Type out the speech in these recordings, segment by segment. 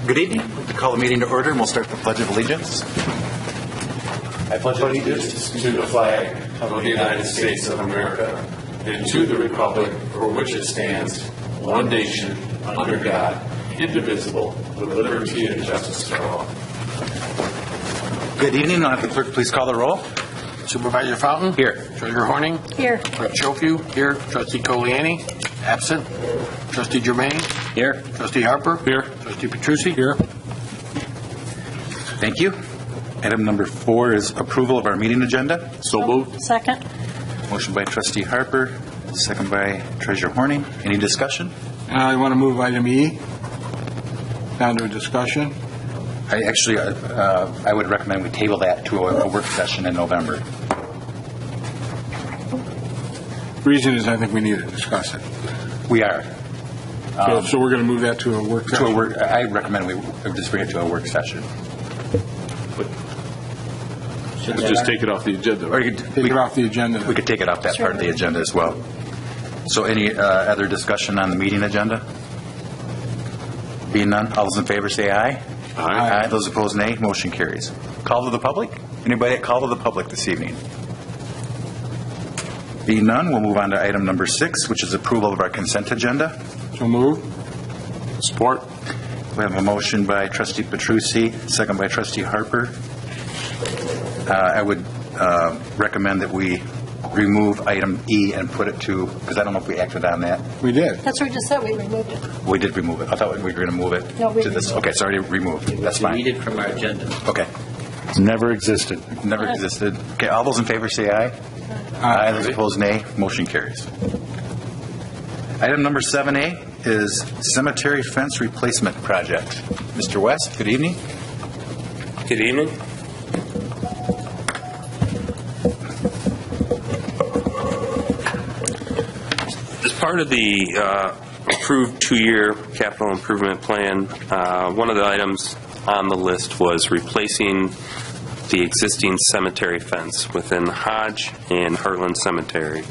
Good evening. We'd like to call the meeting to order, and we'll start the Pledge of Allegiance. I pledge allegiance to the flag of the United States of America and to the republic for which it stands, one nation, under God, indivisible, with liberty and justice for all. Good evening. I'll have the clerk please call the roll. Supervisor Fountain? Here. Treasurer Horning? Here. Clerk Schofield? Here. Trustee Coliani? Absent. Trustee Germain? Here. Trustee Harper? Here. Trustee Petrucci? Here. Thank you. Item number 4 is approval of our meeting agenda. So moved. Second. Motion by Trustee Harper, second by Treasurer Horning. Any discussion? I want to move item E down to a discussion. I actually, I would recommend we table that to a work session in November. Reason is I think we need to discuss it. We are. So we're going to move that to a work session. I recommend we just bring it to a work session. Just take it off the agenda. Or Take it off the agenda. we could take it off that part of the agenda as well. So any other discussion on the meeting agenda? Being none, all those in favor say aye. Aye. Those opposed, nay. Motion carries. Call to the public? Anybody at call to the public this evening? Being none, we'll move on to item number 6, which is approval of our consent agenda. So moved. Support. We have a motion by Trustee Petrucci, second by Trustee Harper. I would recommend that we remove item E and put it to, because I don't know if we acted on that. We did. That's what we just said. We removed it. We did remove it. I thought we were going to move it No, we to this. removed Okay, it's already removed. That's fine. Deleted from our agenda. Okay. Never existed. Never existed. Okay, all those in favor say aye. Aye. Those opposed, nay. Motion carries. Item number 7A is cemetery fence replacement project. Mr. West, good evening. Good evening. As part of the approved 2-year capital improvement plan, one of the items on the list was replacing the existing cemetery fence within Hodge and Hartland Cemetery.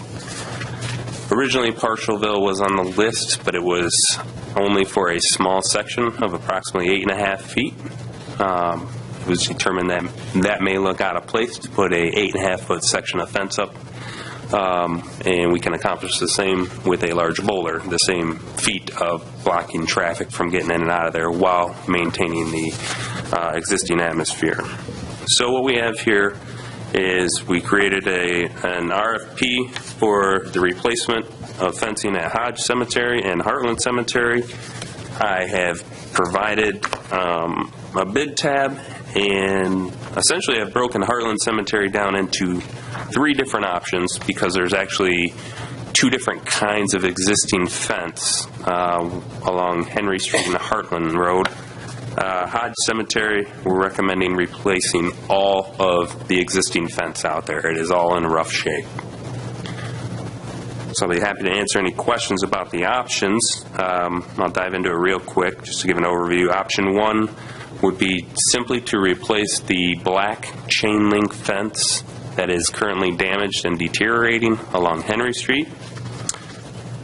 Originally, Partialville was on the list, but it was only for a small section of approximately 8.5 feet. It was determined that that may look out of place to put a 8.5-foot section of fence up, and we can accomplish the same with a large boulder, the same feat of blocking traffic from getting in and out of there while maintaining the existing atmosphere. So what we have here is we created an RFP for the replacement of fencing at Hodge Cemetery and Hartland Cemetery. I have provided a bid tab, and essentially I've broken Hartland Cemetery down into 3 different options because there's actually 2 different kinds of existing fence along Henry Street and Hartland Road. Hodge Cemetery, we're recommending replacing all of the existing fence out there. It is all in rough shape. So I'll be happy to answer any questions about the options. I'll dive into it real quick just to give an overview. Option 1 would be simply to replace the black chain link fence that is currently damaged and deteriorating along Henry Street,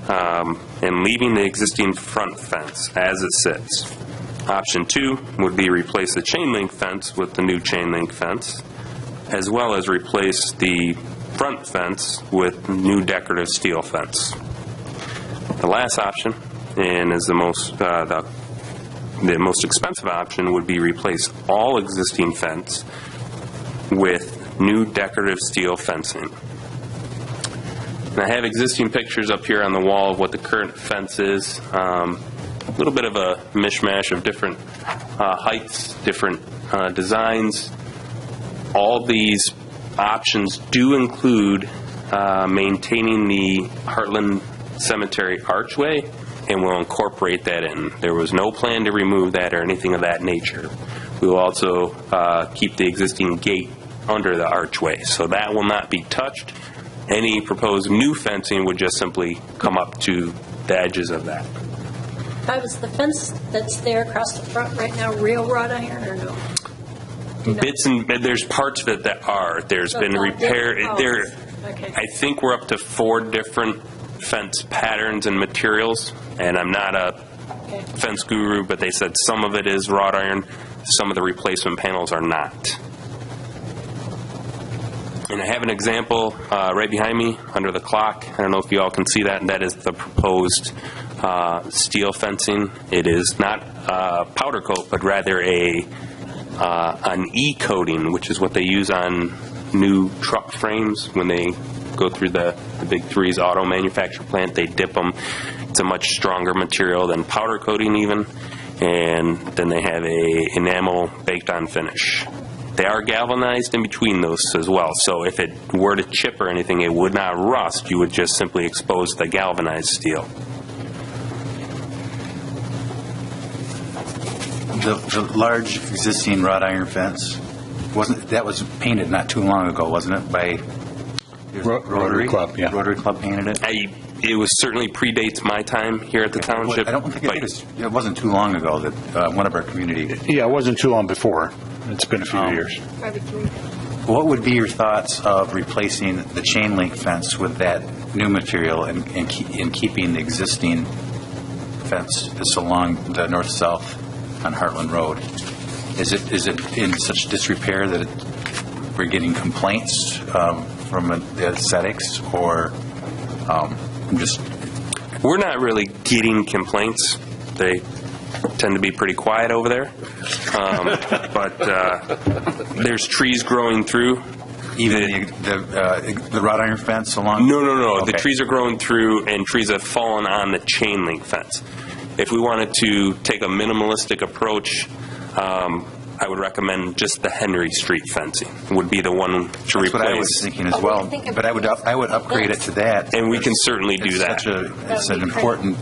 and leaving the existing front fence as it sits. Option 2 would be replace the chain link fence with the new chain link fence, as well as replace the front fence with new decorative steel fence. The last option, and is the most expensive option, would be replace all existing fence with new decorative steel fencing. And I have existing pictures up here on the wall of what the current fence is. A little bit of a mishmash of different heights, different designs. All these options do include maintaining the Hartland Cemetery archway, and we'll incorporate that in. There was no plan to remove that or anything of that nature. We will also keep the existing gate under the archway, so that will not be touched. Any proposed new fencing would just simply come up to the edges of that. Is the fence that's there across the front right now real wrought iron or no? Bits and there's parts of it that are. There's been repair. There, Okay. I think we're up to 4 different fence patterns and materials, and I'm not a fence guru, but they said some of it is wrought iron, some of the replacement panels are not. And I have an example right behind me under the clock. I don't know if you all can see that. That is the proposed steel fencing. It is not powder coat, but rather an E-coating, which is what they use on new truck frames when they go through the Big Three's auto manufacture plant. They dip them. It's a much stronger material than powder coating even. And then they have a enamel baked on finish. They are galvanized in between those as well, so if it were to chip or anything, it would not rust. You would just simply expose the galvanized steel. The large existing wrought iron fence, that was painted not too long ago, wasn't it, by Rotary Club, yeah. Rotary Club painted it? It was certainly predates my time here at the township. I don't think it wasn't too long ago that one of our community... Yeah, it wasn't too long before. It's been a few years. Probably 3. What would be your thoughts of replacing the chain link fence with that new material and keeping the existing fence that's along the north-south on Hartland Road? Is it in such disrepair that we're getting complaints from the aesthetics, or just... We're not really getting complaints. They tend to be pretty quiet over there. But there's trees growing through. Even the wrought iron fence along? No. Okay. The trees are growing through, and trees have fallen on the chain link fence. If we wanted to take a minimalistic approach, I would recommend just the Henry Street fencing would be the one to replace. That's what I was thinking as well. But I would upgrade it to that. And we can certainly do that. It's an important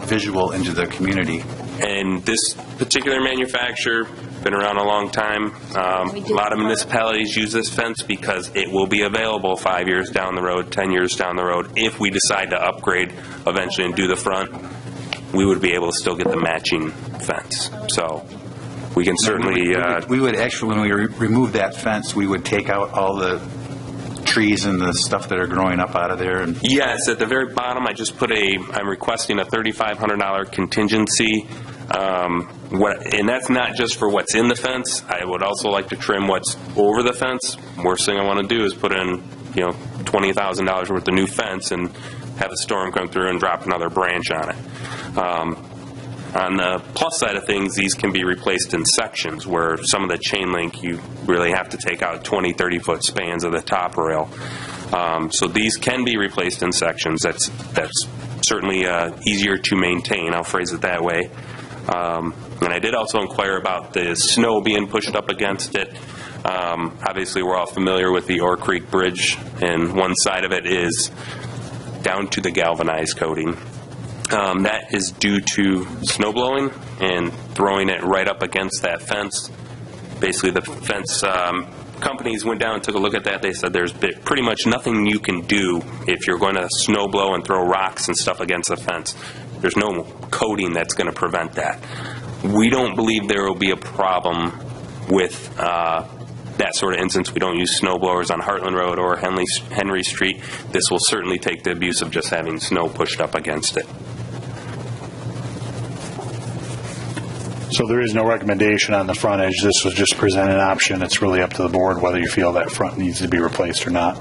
visual into the community. And this particular manufacturer, been around a long time. A lot of municipalities use this fence because it will be available 5 years down the road, 10 years down the road. If we decide to upgrade eventually and do the front, we would be able to still get the matching fence. So we can certainly... We would actually, when we remove that fence, we would take out all the trees and the stuff that are growing up out of there. And yes, at the very bottom, I'm requesting a $3,500 contingency. And that's not just for what's in the fence. I would also like to trim what's over the fence. Worst thing I want to do is put in, $20,000 worth of new fence and have a storm come through and drop another branch on it. On the plus side of things, these can be replaced in sections where some of the chain link, you really have to take out 20, 30-foot spans of the top rail. So these can be replaced in sections. That's certainly easier to maintain. I'll phrase it that way. And I did also inquire about the snow being pushed up against it. Obviously, we're all familiar with the Ore Creek Bridge, and one side of it is down to the galvanized coating. That is due to snow blowing and throwing it right up against that fence. Basically, the fence companies went down and took a look at that. They said there's pretty much nothing you can do if you're going to snow blow and throw rocks and stuff against the fence. There's no coating that's going to prevent that. We don't believe there will be a problem with that sort of instance. We don't use snow blowers on Hartland Road or Henry Street. This will certainly take the abuse of just having snow pushed up against it. So there is no recommendation on the frontage. This was just present an option. It's really up to the board whether you feel that front needs to be replaced or not.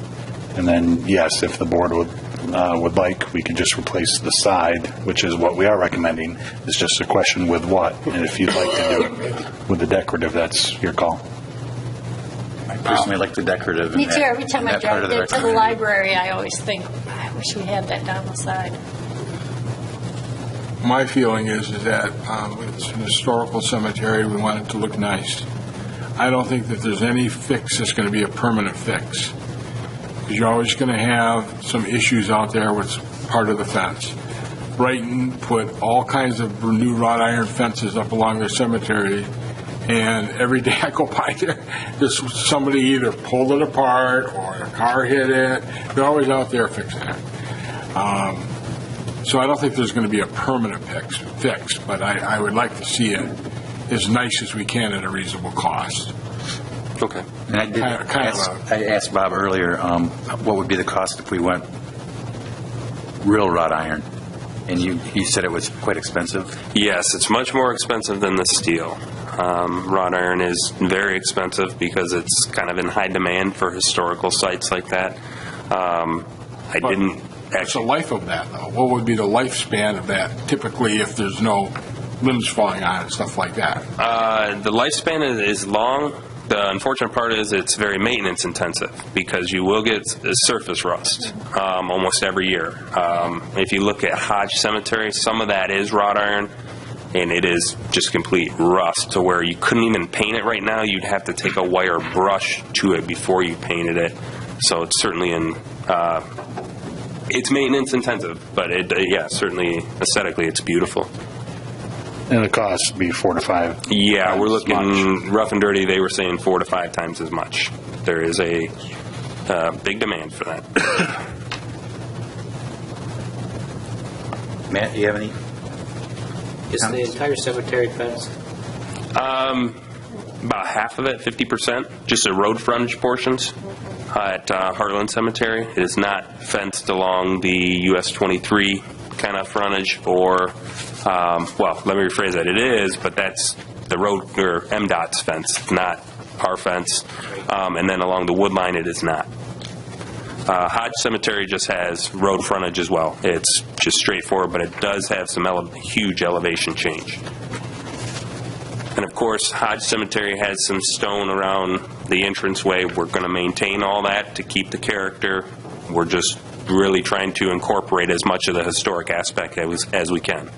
And then, yes, if the board would like, we could just replace the side, which is what we are recommending. It's just a question with what. And if you'd like to do it with the decorative, that's your call. I personally like the decorative. Me too. Every time I drive there to the library, I always think, I wish we had that down the side. My feeling is that it's an historical cemetery. We want it to look nice. I don't think that there's any fix that's going to be a permanent fix, because you're always going to have some issues out there with part of the fence. Brighton put all kinds of new wrought iron fences up along their cemetery, and every day I go by there, there's somebody either pulled it apart or a car hit it. They're always out there fixing it. So I don't think there's going to be a permanent fix, but I would like to see it as nice as we can at a reasonable cost. Okay. And I asked Bob earlier what would be the cost if we went real wrought iron. And you said it was quite expensive? Yes, it's much more expensive than the steel. Wrought iron is very expensive because it's kind of in high demand for historical sites like that. I didn't What's the actually... life of that, though? What would be the lifespan of that, typically, if there's no limbs falling on it and stuff like that? The lifespan is long. The unfortunate part is it's very maintenance intensive because you will get surface rust almost every year. If you look at Hodge Cemetery, some of that is wrought iron, and it is just complete rust to where you couldn't even paint it right now. You'd have to take a wire brush to it before you painted it. So it's certainly it's maintenance intensive, but certainly aesthetically it's beautiful. And the cost would be 4 to 5. Yeah, we're times looking rough and dirty. They were saying 4 to 5 times as much. There is a big demand for that. Matt, do you have any? Is the entire cemetery fenced? About half of it, 50%, just the road frontage portions at Hartland Cemetery. It is not fenced along the US 23 kind of frontage or, let me rephrase that. It is, but that's the road, or MDOT's fence, not our fence. And then along the wood line, it is not. Hodge Cemetery just has road frontage as well. It's just straightforward, but it does have some huge elevation change. And of course, Hodge Cemetery has some stone around the entranceway. We're going to maintain all that to keep the character. We're just really trying to incorporate as much of the historic aspect as we can.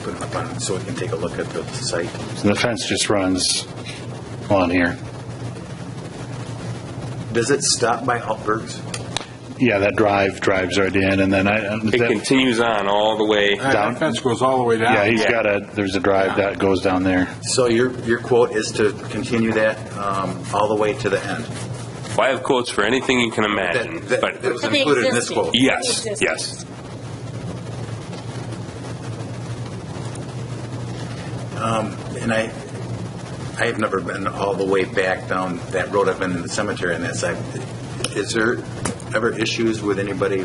Put them up on so we can take a look at the site. So the fence just runs on here. Does it stop by Haltberg's? Yeah, that drives right in, and then It continues on all the way. Down? That fence goes all the way down. yeah, he's got there's a drive that goes down there. So your quote is to continue that all the way to the end? Well, I have quotes for anything you can imagine. That but was For the included in this existing. quote? yes, The existing. yes. And I have never been all the way back down that road. I've been in the cemetery on that side. Is there ever issues with anybody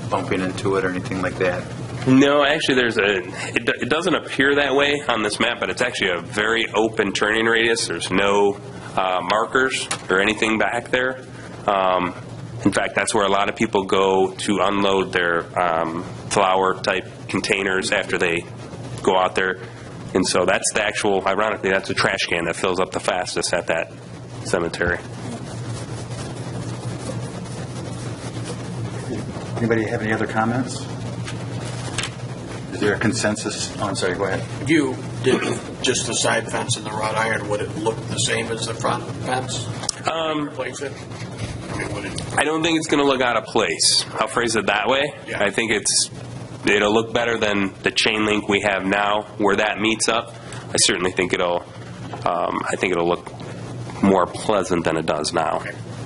bumping into it or anything like that? No, actually, it doesn't appear that way on this map, but it's actually a very open turning radius. There's no markers or anything back there. In fact, that's where a lot of people go to unload their flower-type containers after they go out there. And so that's the actual, ironically, that's the trash can that fills up the fastest at that cemetery. Anybody have any other comments? Is there a consensus? Oh, I'm sorry, go ahead. If you did just the side fence and the wrought iron, would it look the same as the front fence? Replace it? I mean, would it? I don't think it's going to look out of place. I'll phrase it that way. Yeah. I think it'll look better than the chain link we have now where that meets up. I certainly think it'll look more pleasant than it does now.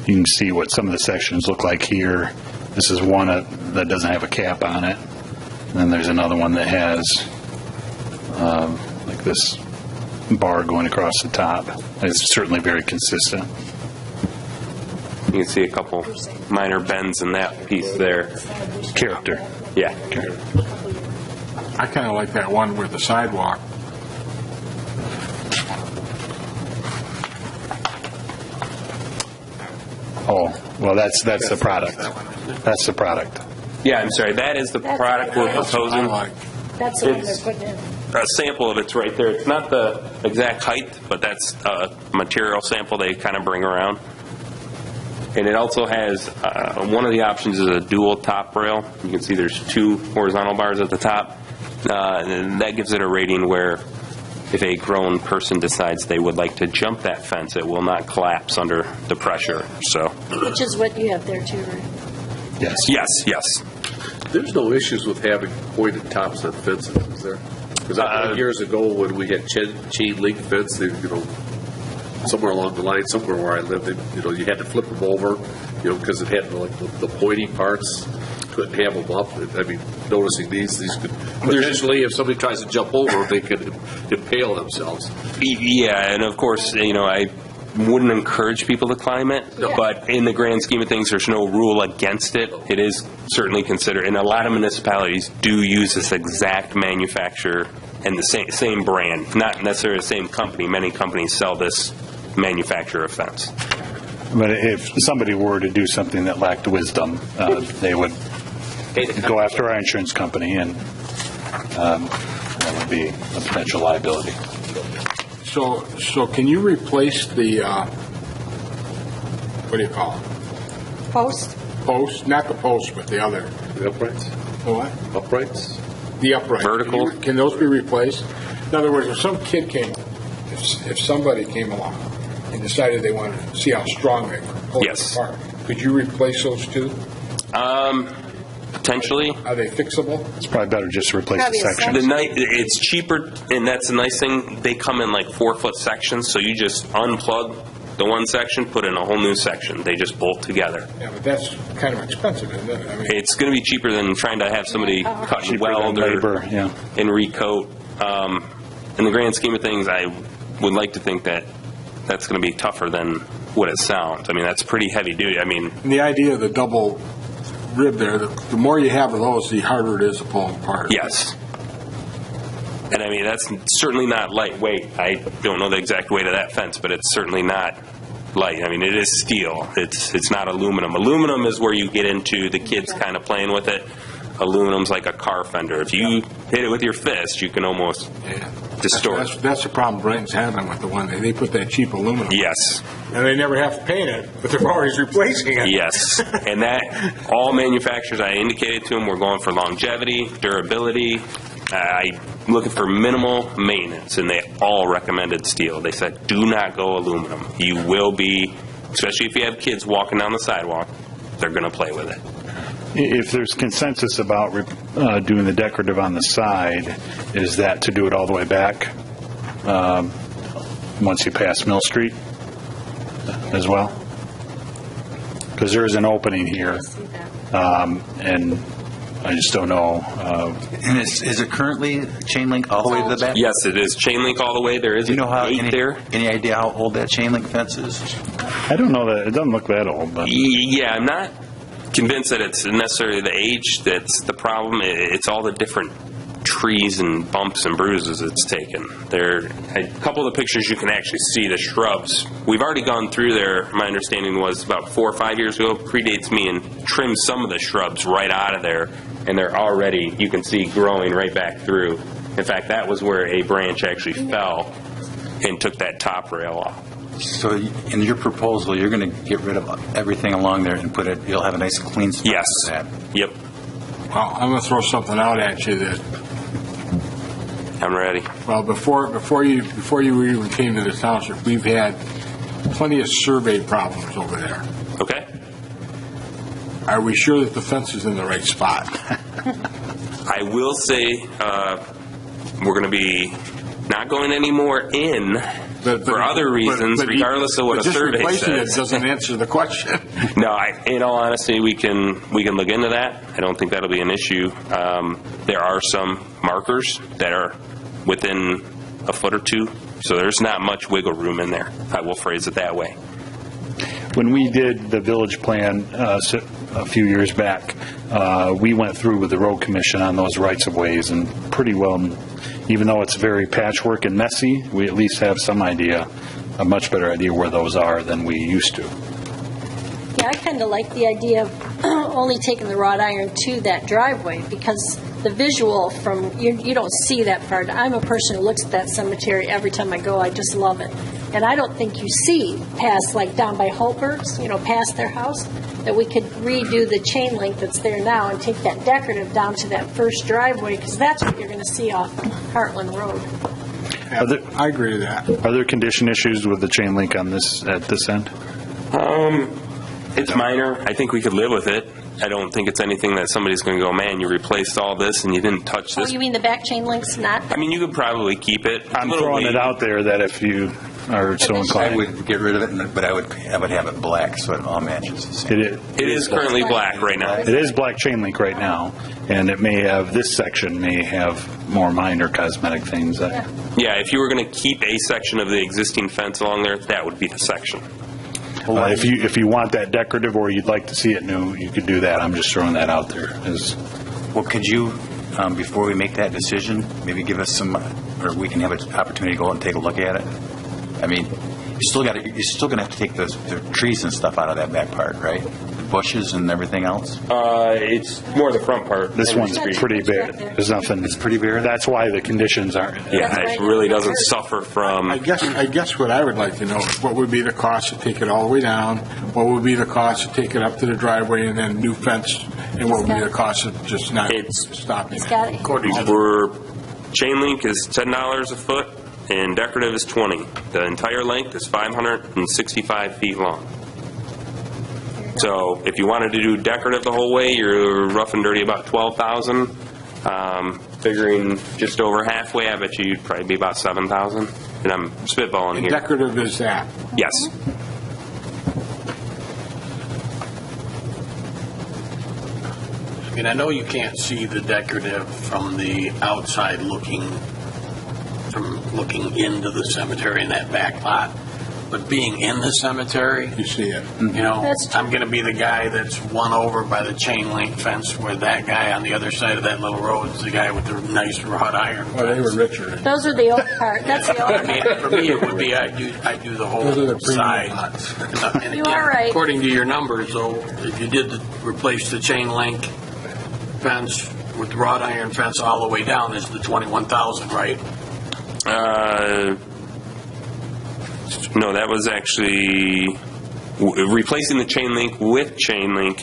You can see what some of the sections look like here. This is one that doesn't have a cap on it. And then there's another one that has like this bar going across the top. It's certainly very consistent. You can see a couple minor bends in that piece there. Character. Yeah. I kind of like that one with the sidewalk. Oh, well, that's the product. That's the product. Yeah, I'm sorry. That is the product we're proposing. That's the one they're putting in. A sample of it's right there. It's not the exact height, but that's a material sample they kind of bring around. And it also has, one of the options is a dual top rail. You can see there's 2 horizontal bars at the top. And that gives it a rating where if a grown person decides they would like to jump that fence, it will not collapse under the pressure. So, Which is what you have there too, right? Yes. yes. There's no issues with having pointed tops on fences, is there? Because years ago when we had chain link fence, somewhere along the line, somewhere where I lived, you had to flip them over because it had like the pointy parts, couldn't have them up. I mean, noticing these could potentially, if somebody tries to jump over, they could impale themselves. Yeah, and of course, I wouldn't encourage people to climb it, but in the grand scheme of things, there's no rule against it. It is certainly considered, and a lot of municipalities do use this exact manufacturer and the same brand, not necessarily the same company. Many companies sell this manufacturer of fence. But if somebody were to do something that lacked wisdom, they would go after our insurance company, and that would be a potential liability. So can you replace the, what do you call it? Post? Post, not the post, but the other. The uprights? The what? Uprights? The upright. Vertical? Can those be replaced? In other words, if some kid if somebody came along and decided they wanted to see how strong they could pull Yes. it apart, could you replace those too? Potentially. Are they fixable? It's probably better just to replace Probably the a section. It's cheaper, and that's the nice thing. They come in like 4-foot sections, so you just unplug the one section, put in a whole new section. They just bolt together. Yeah, but that's kind of expensive, isn't it? I mean, It's going to be cheaper than trying to have somebody cut and Cheaper than weld labor, or yeah. and recoat. In the grand scheme of things, I would like to think that that's going to be tougher than what it sounds. I mean, that's pretty heavy duty. I mean, and the idea of the double rib there, the more you have of those, the harder it is to pull them apart. yes. And I mean, that's certainly not lightweight. I don't know the exact weight of that fence, but it's certainly not light. I mean, it is steel. It's not aluminum. Aluminum is where you get into the kids kind of playing with it. Aluminum's like a car fender. If you hit it with your fist, you can almost distort. That's the problem Brighton's having with the one. They put that cheap aluminum. Yes. And they never have to paint it, but they're always replacing it. Yes. And that, all manufacturers, I indicated to them, we're going for longevity, durability. I'm looking for minimal maintenance, and they all recommended steel. They said, do not go aluminum. You will be, especially if you have kids walking down the sidewalk, they're going to play with it. If there's consensus about doing the decorative on the side, is that to do it all the way back once you pass Mill Street as well? Because there is an opening here, and I just don't know. And is it currently chain link all the way to the back? Yes, it is chain link all the way. There is Do you know how a gate there. any idea how old that chain link fence is? I don't know that. It doesn't look that old, but Yeah, I'm not convinced that it's necessarily the age that's the problem. It's all the different trees and bumps and bruises it's taken. A couple of the pictures you can actually see the shrubs. We've already gone through there. My understanding was about 4 or 5 years ago, predates me, and trimmed some of the shrubs right out of there, and they're already, you can see, growing right back through. In fact, that was where a branch actually fell and took that top rail off. So in your proposal, you're going to get rid of everything along there and you'll have a nice clean spot Yes. for that. Yep. Well, I'm going to throw something out at you that, I'm ready. well, before you even came to the township, we've had plenty of survey problems over there. Okay. Are we sure that the fence is in the right spot? I will say we're going to be not going any more in for other reasons, regardless of what a survey Just replacing it says. doesn't answer the question. No, in all honesty, we can look into that. I don't think that'll be an issue. There are some markers that are within a foot or two, so there's not much wiggle room in there. I will phrase it that way. when we did the village plan a few years back, we went through with the road commission on those rights-of-ways, and pretty well, even though it's very patchwork and messy, we at least have some idea, a much better idea where those are than we used to. Yeah, I kind of like the idea of only taking the wrought iron to that driveway, because the visual from, you don't see that part. I'm a person who looks at that cemetery every time I go. I just love it. And I don't think you see past, like down by Holberg's, past their house, that we could redo the chain link that's there now and take that decorative down to that first driveway, because that's what you're going to see off Hartland Road. I agree with that. Are there condition issues with the chain link on this, at this end? It's minor. I think we could live with it. I don't think it's anything that somebody's going to go, man, you replaced all this and you didn't touch Oh, this. you mean the back chain link's not? I mean, you could probably keep it. I'm throwing it out there that if you are so I inclined. would get rid of it, but I would have it black so it all matches the same. It is currently black right now. It is black chain link right now, and it may have, this section may have more minor cosmetic things that, Yeah, if you were going to keep a section of the existing fence along there, that would be the section. if you want that decorative or you'd like to see it new, you could do that. I'm just throwing that out there. Well, could you, before we make that decision, maybe give us some, or we can have an opportunity to go and take a look at it? I mean, you're still going to have to take the trees and stuff out of that back part, right? The bushes and everything else? It's more the front part. This one's That's pretty right bare. there. There's nothing. It's pretty bare? That's why the conditions aren't. Yeah, That's it right. really doesn't suffer from. I guess what I would like to know is what would be the cost to take it all the way down? What would be the cost to take it up to the driveway and then new fence? And what would be the cost of just not stopping It's it? got it. We're, chain link is $10 a foot, and decorative is $20. The entire length is 565 feet long. So if you wanted to do decorative the whole way, you're rough and dirty about $12,000. Figuring just over halfway, I bet you'd probably be about $7,000. And I'm spitballing And here. decorative is that? Yes. I mean, I know you can't see the decorative from the outside looking into the cemetery in that back lot, but being in the cemetery, You see it. you know, That's true. I'm going to be the guy that's won over by the chain link fence where that guy on the other side of that little road is the guy with the nice wrought iron Well, they were fence. richer. Those are the old part. That's the old I mean, part. for me, it would be, I do the whole Those are the premium side. lots. And You again, are right. According to your numbers, though, if you did replace the chain link fence with the wrought iron fence all the way down, is the 21,000, right? No, that was actually replacing the chain link with chain link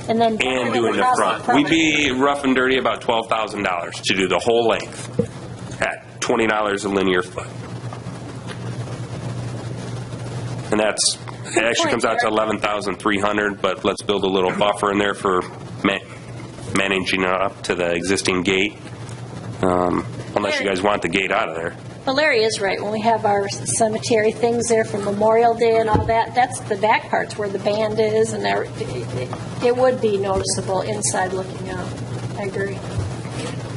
And then and doing the front. We'd be rough and dirty about $12,000 to do the whole length at $20 a linear foot. And it actually comes out to $11,300, but let's build a little buffer in there for managing it up to the existing gate, unless you guys want the gate out of there. Well, Larry is right. When we have our cemetery things there for Memorial Day and all that, that's the back parts where the band is, and it would be noticeable inside looking out. I agree.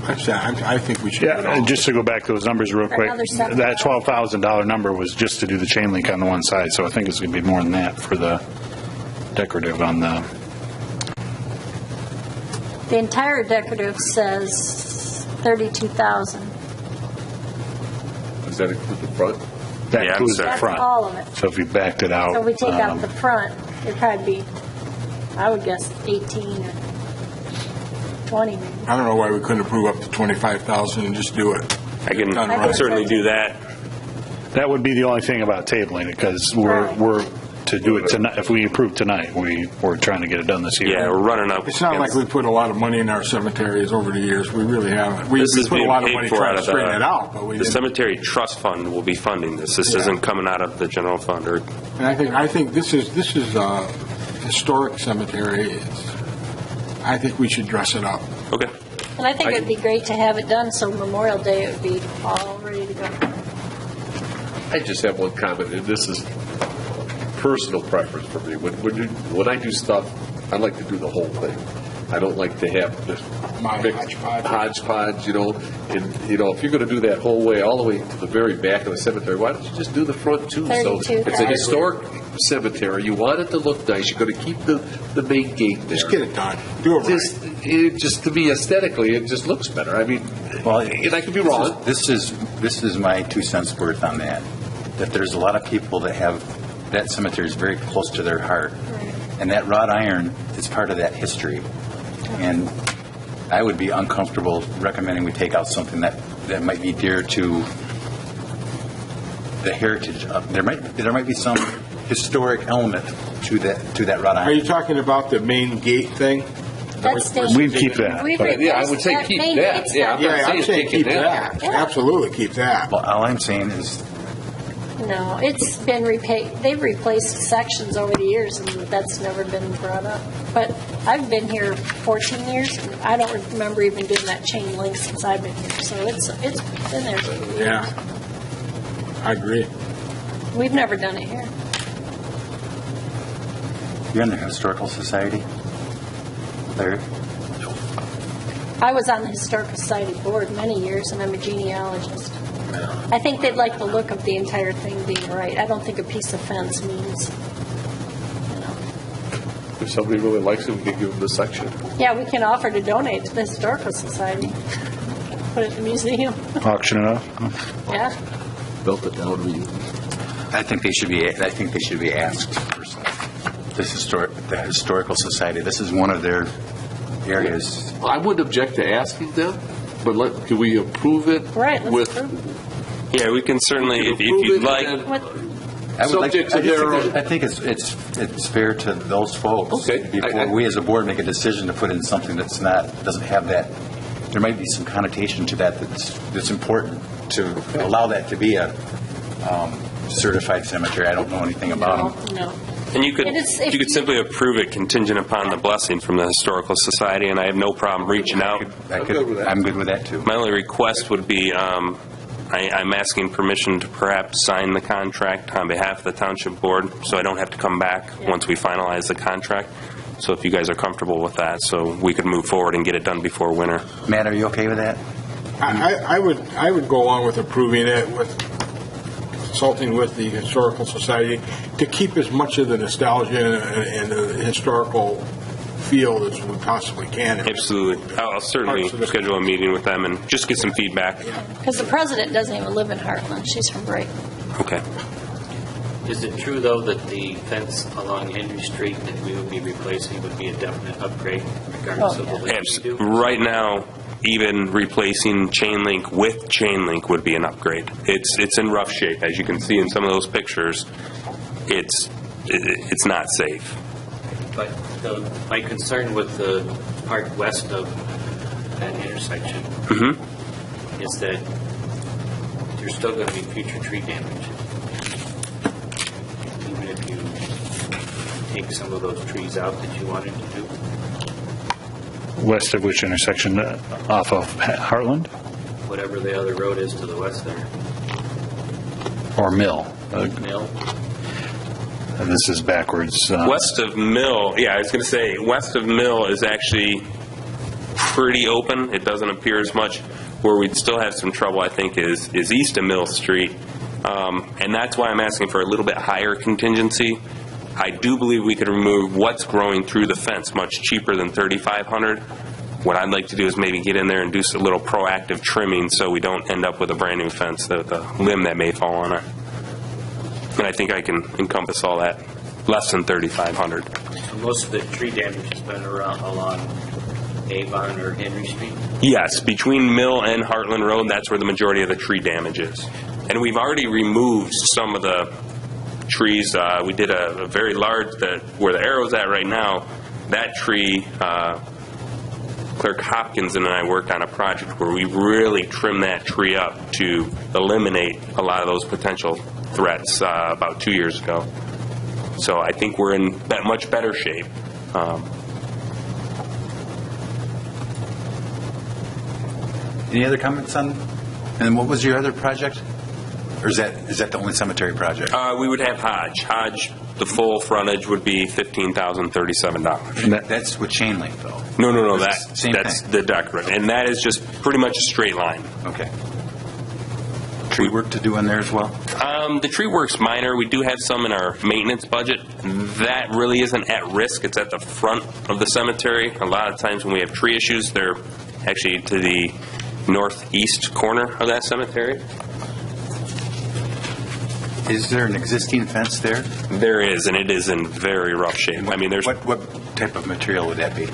I think we should. Yeah, and just to go back to those numbers real quick, Another $7,000. that $12,000 number was just to do the chain link on the one side, so I think it's going to be more than that for the decorative on the. The entire decorative says $32,000. Does that include the front? That Yeah, I'm includes sorry. the That's front. all of it. So if you backed it out. So if we take out the front, it'd probably be, I would guess, 18 or 20 maybe. I don't know why we couldn't approve up to 25,000 and just do it. I can Done right. certainly do that. That would be the only thing about tabling it, because we're to do it tonight. If we approve tonight, we're trying to get it done this year. Yeah, we're running up. It's not like we put a lot of money in our cemeteries over the years. We really haven't. We This is put a being lot of paid money for trying out to of straighten it out, but we the didn't. cemetery trust fund will be funding this. This isn't coming out of the general fund or. And I think this is a historic cemetery. I think we should dress it up. Okay. And I think it'd be great to have it done so Memorial Day it would be all ready to go. I just have one comment, and this is personal preference for me. When I do stuff, I like to do the whole thing. I don't like to have this big hodgepodge, you know. And, you know, if you're going to do that whole way, all the way to the very back of the cemetery, why don't you just do the front too? So 32,000. it's a historic cemetery. You want it to look nice. You're going to keep the main gate there. Just get it done. Do it right. Just to me, aesthetically, it just looks better. I mean, Well, and I could be wrong. This is my 2 cents worth on that. That there's a lot of people that have that cemetery is very close to their heart, and that wrought iron is part of that history. And I would be uncomfortable recommending we take out something that might be dear to the heritage. There might be some historic element to that wrought iron. Are you talking about the main gate thing? That's staying. We'd keep that. We've but- Yeah, I would say replaced keep main that. gates Yeah, now. I'm not Yeah, I'm saying saying take keep it that. Yeah. Absolutely keep that. Well, all I'm saying is No, it's been they've replaced sections over the years, and that's never been brought up. But I've been here 14 years, and I don't remember even doing that chain link since I've been here. So it's been there. Yeah, I agree. We've never done it here. You're in the Historical Society? Larry? I was on the Historical Society board many years, and I'm a genealogist. I think they'd like the look of the entire thing being right. I don't think a piece of fence means, If somebody really likes it, we could give them the section. yeah, we can offer to donate to the Historical Society. Put it in the museum. Auction it off? Yeah. Built it down to you. I think they should be asked personally. The Historical Society, this is one of their areas. I wouldn't object to asking them, but can we approve it? Right, let's with, approve it. Yeah, we can certainly, if you'd like. I think it's fair to those folks. Okay. Before we as a board make a decision to put in something doesn't have that, there might be some connotation to that that's important to allow that to be a certified cemetery. I don't know anything about them. No. And you could And it's- you could simply approve it contingent upon the blessing from the Historical Society, and I have no problem reaching out. I'm good with that. I'm good with that too. My only request would be, I'm asking permission to perhaps sign the contract on behalf of the Township Board, so I don't have to come back once we finalize the contract. So if you guys are comfortable with that, so we could move forward and get it done before winter. Matt, are you okay with that? I would go along with approving it, with consulting with the Historical Society to keep as much of the nostalgia and the historical feel as we possibly can. Absolutely. I'll certainly schedule a meeting with them and just get some feedback. Because the president doesn't even live in Hartland. She's from Brighton. Okay. Is it true, though, that the fence along Henry Street that we would be replacing would be a definite upgrade regardless of what we do? Right now, even replacing chain link with chain link would be an upgrade. It's in rough shape, as you can see in some of those pictures. It's not safe. But my concern with the part west of that intersection is that there's still going to be future tree damage. Even if you take some of those trees out that you wanted to do. West of which intersection? Off of Hartland? Whatever the other road is to the west there. Or Mill? Mill. And this is backwards. West of Mill, I was going to say, west of Mill is actually pretty open. It doesn't appear as much. Where we'd still have some trouble, I think, is east of Mill Street. And that's why I'm asking for a little bit higher contingency. I do believe we could remove what's growing through the fence much cheaper than $3,500. What I'd like to do is maybe get in there and do a little proactive trimming so we don't end up with a brand new fence, the limb that may fall on it. And I think I can encompass all that, less than $3,500. So most of the tree damage has been along Avon or Henry Street? Yes, between Mill and Hartland Road, that's where the majority of the tree damage is. And we've already removed some of the trees. We did a very large, where the arrow's at right now, that tree, Clerk Hopkins and I worked on a project where we really trimmed that tree up to eliminate a lot of those potential threats about 2 years ago. So I think we're in that much better shape. Any other comments on, and what was your other project? Or is that the only cemetery project? We would have Hodge, the full frontage would be $15,037. And that's with chain link, though? No, That's same that's thing. the decorative. And that is just pretty much a straight line. Okay. Tree work to do in there as well? The tree work's minor. We do have some in our maintenance budget. That really isn't at risk. It's at the front of the cemetery. A lot of times when we have tree issues, they're actually to the northeast corner of that cemetery. Is there an existing fence there? There is, and it is in very rough shape. I mean, there's... What type of material would that be?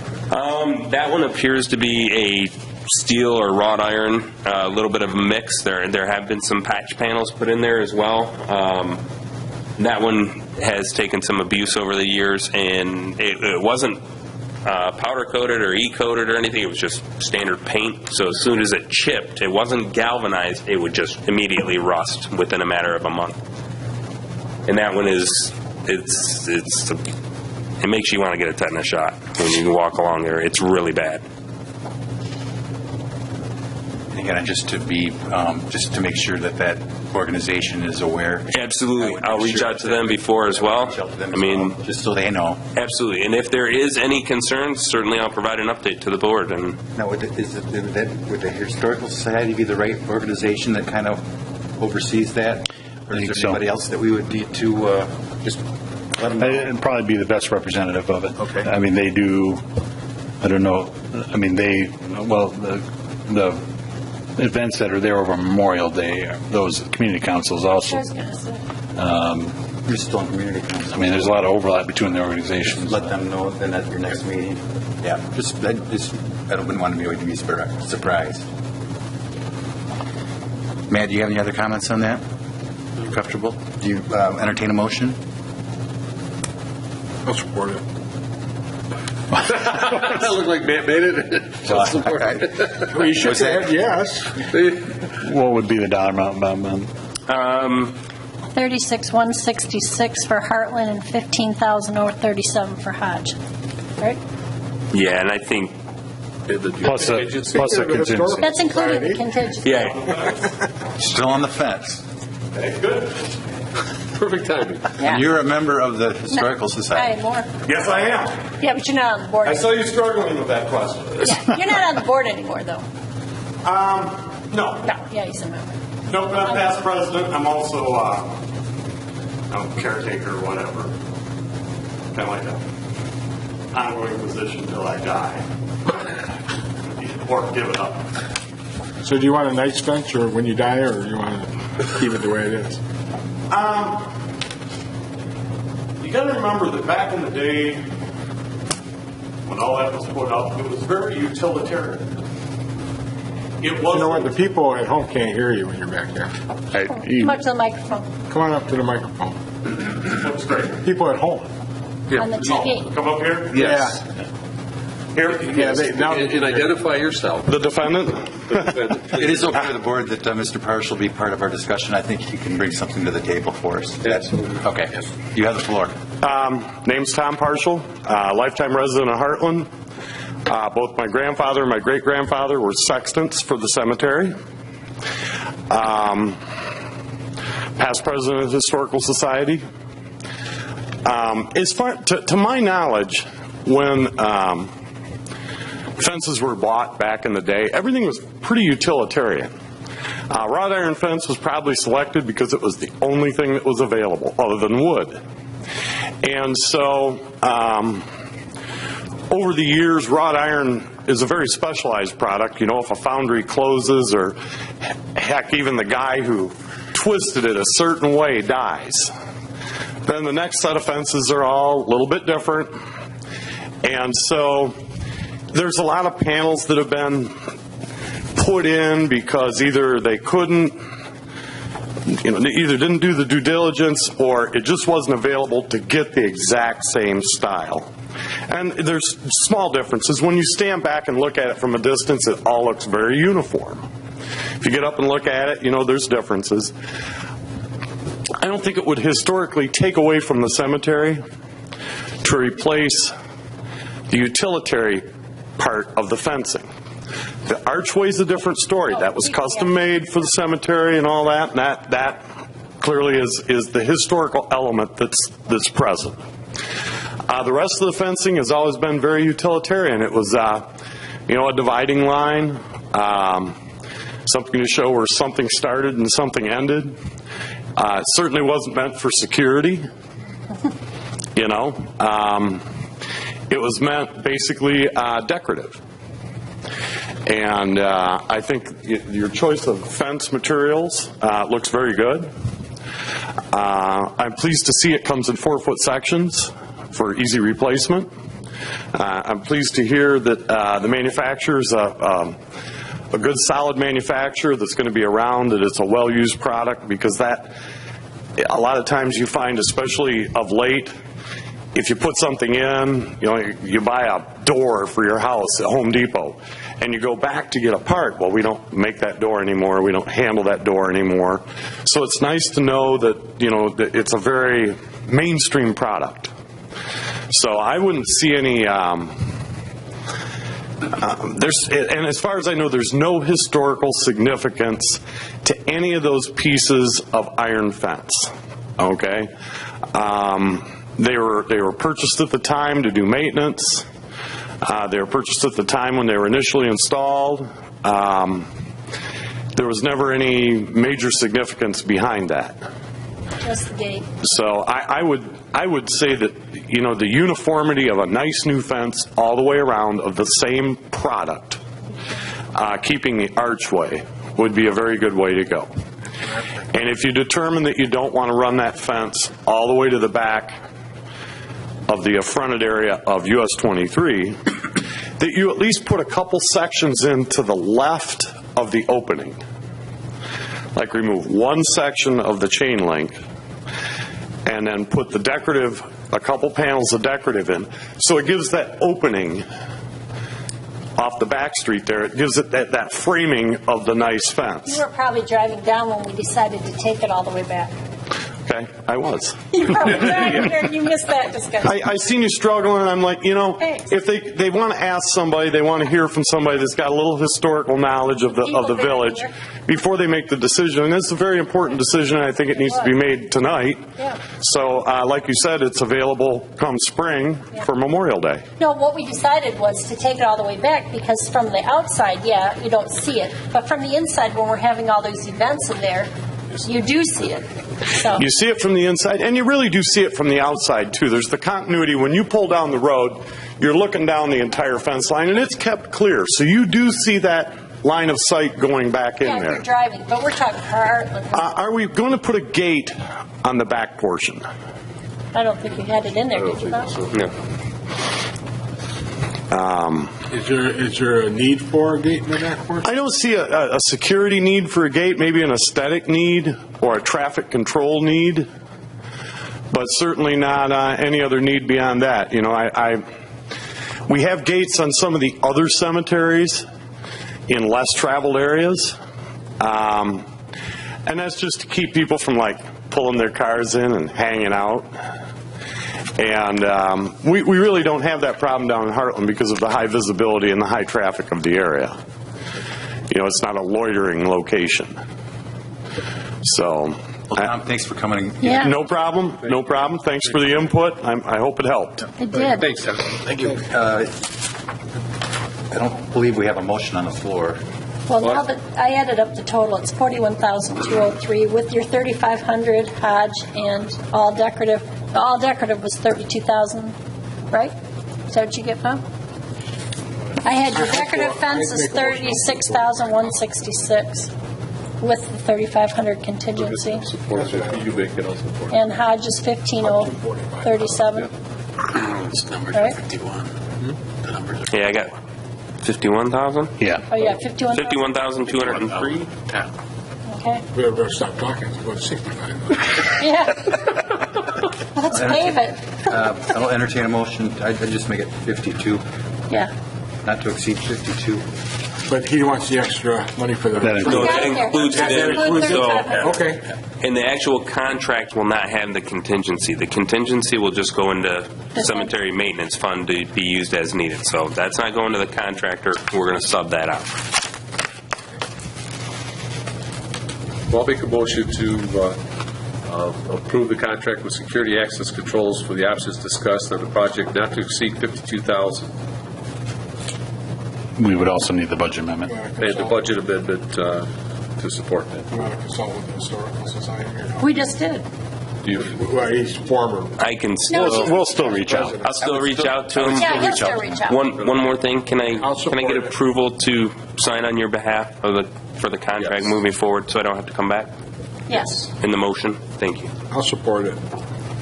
That one appears to be a steel or wrought iron, a little bit of a mix. There have been some patch panels put in there as well. That one has taken some abuse over the years, and it wasn't powder coated or e-coated or anything. It was just standard paint. So as soon as it chipped, it wasn't galvanized. It would just immediately rust within a matter of a month. And that one it makes you want to get a tetanus shot when you walk along there. It's really bad. again, just to make sure that organization is aware. Absolutely. I'll reach out to them before as well. I mean, just so they know. absolutely. And if there is any concerns, certainly I'll provide an update to the board. And Now, would the Historical Society be the right organization that kind of oversees that? Or is think there so. anybody else that we would need to just let them know? It'd probably be the best representative of it. Okay. I mean, they do, I don't know, I mean, the events that are there over Memorial Day, those community councils I also. was going to say. You're still on community council. I mean, there's a lot of overlap between the organizations. Let them know then at your next meeting. Yeah, I wouldn't want to be surprised. Matt, do you have any other comments on that? You comfortable? Do you entertain a motion? I'll support it. That looked like Matt made it. Well, you should have, yes. What would be the dollar amount, Bob? 36,166 for Hartland and 15,037 for Hodge. Right? yeah, and I think, Plus the contingency. That's including the contingency. yeah, Still on the fence. Hey, good. Perfect timing. Yeah. And you're a member of the Historical Society. Aye, more. Yes, I am. Yeah, but you're not on the board. I saw you struggling with that question. Yeah, you're not on the board anymore, though. No. No, yeah, he's a member. Nope, not past president. I'm also I'm caretaker or whatever. Kind of like an ongoing position till I die. Or give it up. So do you want a night's bench or when you die, or you want to keep it the way it is? You got to remember that back in the day, when all that was put up, it was very utilitarian. It wasn't. You know what? The people at home can't hear you when you're back there. Come up to the microphone. Come on up to the microphone. That's great. People at home. On the TV. Come up here. Yes. Here. Yeah, now and identify yourself. the defendant. It is okay with the board that Mr. Parrish will be part of our discussion. I think he can bring something to the table for us. Absolutely. Okay. You have the floor. Name's Tom Parshall, lifetime resident of Hartland. Both my grandfather and my great-grandfather were sextants for the cemetery. Past president of the Historical Society. As far to my knowledge, when fences were bought back in the day, everything was pretty utilitarian. Wrought iron fence was probably selected because it was the only thing that was available other than wood. And so over the years, wrought iron is a very specialized product. You know, if a foundry closes, or heck, even the guy who twisted it a certain way dies, then the next set of fences are all a little bit different. And so there's a lot of panels that have been put in because either they couldn't, either didn't do the due diligence, or it just wasn't available to get the exact same style. And there's small differences. When you stand back and look at it from a distance, it all looks very uniform. If you get up and look at it, there's differences. I don't think it would historically take away from the cemetery to replace the utilitarian part of the fencing. The archway's a different story. That was custom made for the cemetery and all that. And that clearly is the historical element that's present. The rest of the fencing has always been very utilitarian. It was, a dividing line, something to show where something started and something ended. It certainly wasn't meant for security. It was meant basically decorative. And I think your choice of fence materials looks very good. I'm pleased to see it comes in 4-foot sections for easy replacement. I'm pleased to hear that the manufacturer's a good solid manufacturer that's going to be around, that it's a well-used product, because that a lot of times you find, especially of late, if you put something in, you buy a door for your house at Home Depot, and you go back to get a part. Well, we don't make that door anymore. We don't handle that door anymore. So it's nice to know that, that it's a very mainstream product. So I wouldn't see any And as far as I know, there's no historical significance to any of those pieces of iron fence. Okay, they were purchased at the time to do maintenance. They were purchased at the time when they were initially installed. There was never any major significance behind that. Just the gate. So I would say that, you know, the uniformity of a nice new fence all the way around of the same product, keeping the archway, would be a very good way to go. And if you determine that you don't want to run that fence all the way to the back of the fronted area of US 23, that you at least put a couple sections in to the left of the opening. Like remove one section of the chain link and then put the decorative, a couple panels of decorative in. So it gives that opening off the back street there. It gives it that framing of the nice fence. You were probably driving down when we decided to take it all the way back. Okay, I was. You were probably driving here and you missed that discussion. I seen you struggling, and I'm like, you know, Thanks. if they want to ask somebody, they want to hear from somebody that's got a little historical knowledge of the village before they make the decision. And it's a very important decision, and I think it needs to be made tonight. Yeah. So, like you said, it's available come spring for Memorial Day. No, what we decided was to take it all the way back because from the outside, yeah, you don't see it. But from the inside, when we're having all those events in there, you do see it. So. You see it from the inside, and you really do see it from the outside, too. There's the continuity. When you pull down the road, you're looking down the entire fence line, and it's kept clear. So you do see that line of sight going back in Yeah, there. you're driving, but we're talking Hartland. Are we going to put a gate on the back portion? I don't think you had it in there, did you, Bob? No. Is there a need for a gate in the back portion? I don't see a security need for a gate, maybe an aesthetic need or a traffic control need, but certainly not any other need beyond that. You know, we have gates on some of the other cemeteries in less traveled areas, and that's just to keep people from like pulling their cars in and hanging out. And we really don't have that problem down in Hartland because of the high visibility and the high traffic of the area. You know, it's not a loitering location. So, Well, Tom, thanks for coming. Yeah. no problem, no problem. Thanks for the input. I hope it helped. It did. Thanks, Kevin. Thank you. I don't believe we have a motion on the floor. Well, now that I added up the total, it's $41,203 with your $3,500 Hodge and all decorative. The all decorative was $32,000, right? Is that what you get, Bob? I had your decorative fence is $36,166 with the $3,500 contingency, You make it, I'll support. and Hodge is $15,037. This number's All right. 51. The numbers are... Yeah, I got 51,000? Yeah. Oh yeah, 51,000. 51,203? Yeah. Okay. We better stop talking. It's about 65. Yeah. Let's pave it. I'll entertain a motion. I'd just make it 52, Yeah. not to exceed 52. But he wants the extra money for the... That includes- No, Got that it there. includes That it. includes So, 3,500. Okay. and the actual contract will not have the contingency. The contingency will just go into cemetery maintenance fund to be used as needed. So that's not going to the contractor. We're going to sub that out. Well, I'll make a motion to approve the contract with security access controls for the options discussed on the project not to exceed $52,000 We would also need the budget amendment. and the budget amendment to support that. You want to consult with the Historical Society or no? We just did. Well, he's former. I can No, still, We'll still reach out. I'll still reach out to him. Yeah, he'll still reach out. One more thing, can I support get it. approval to sign on your behalf for the contract Yes. moving forward, so I don't have to come back Yes. in the motion? Thank you. I'll support it.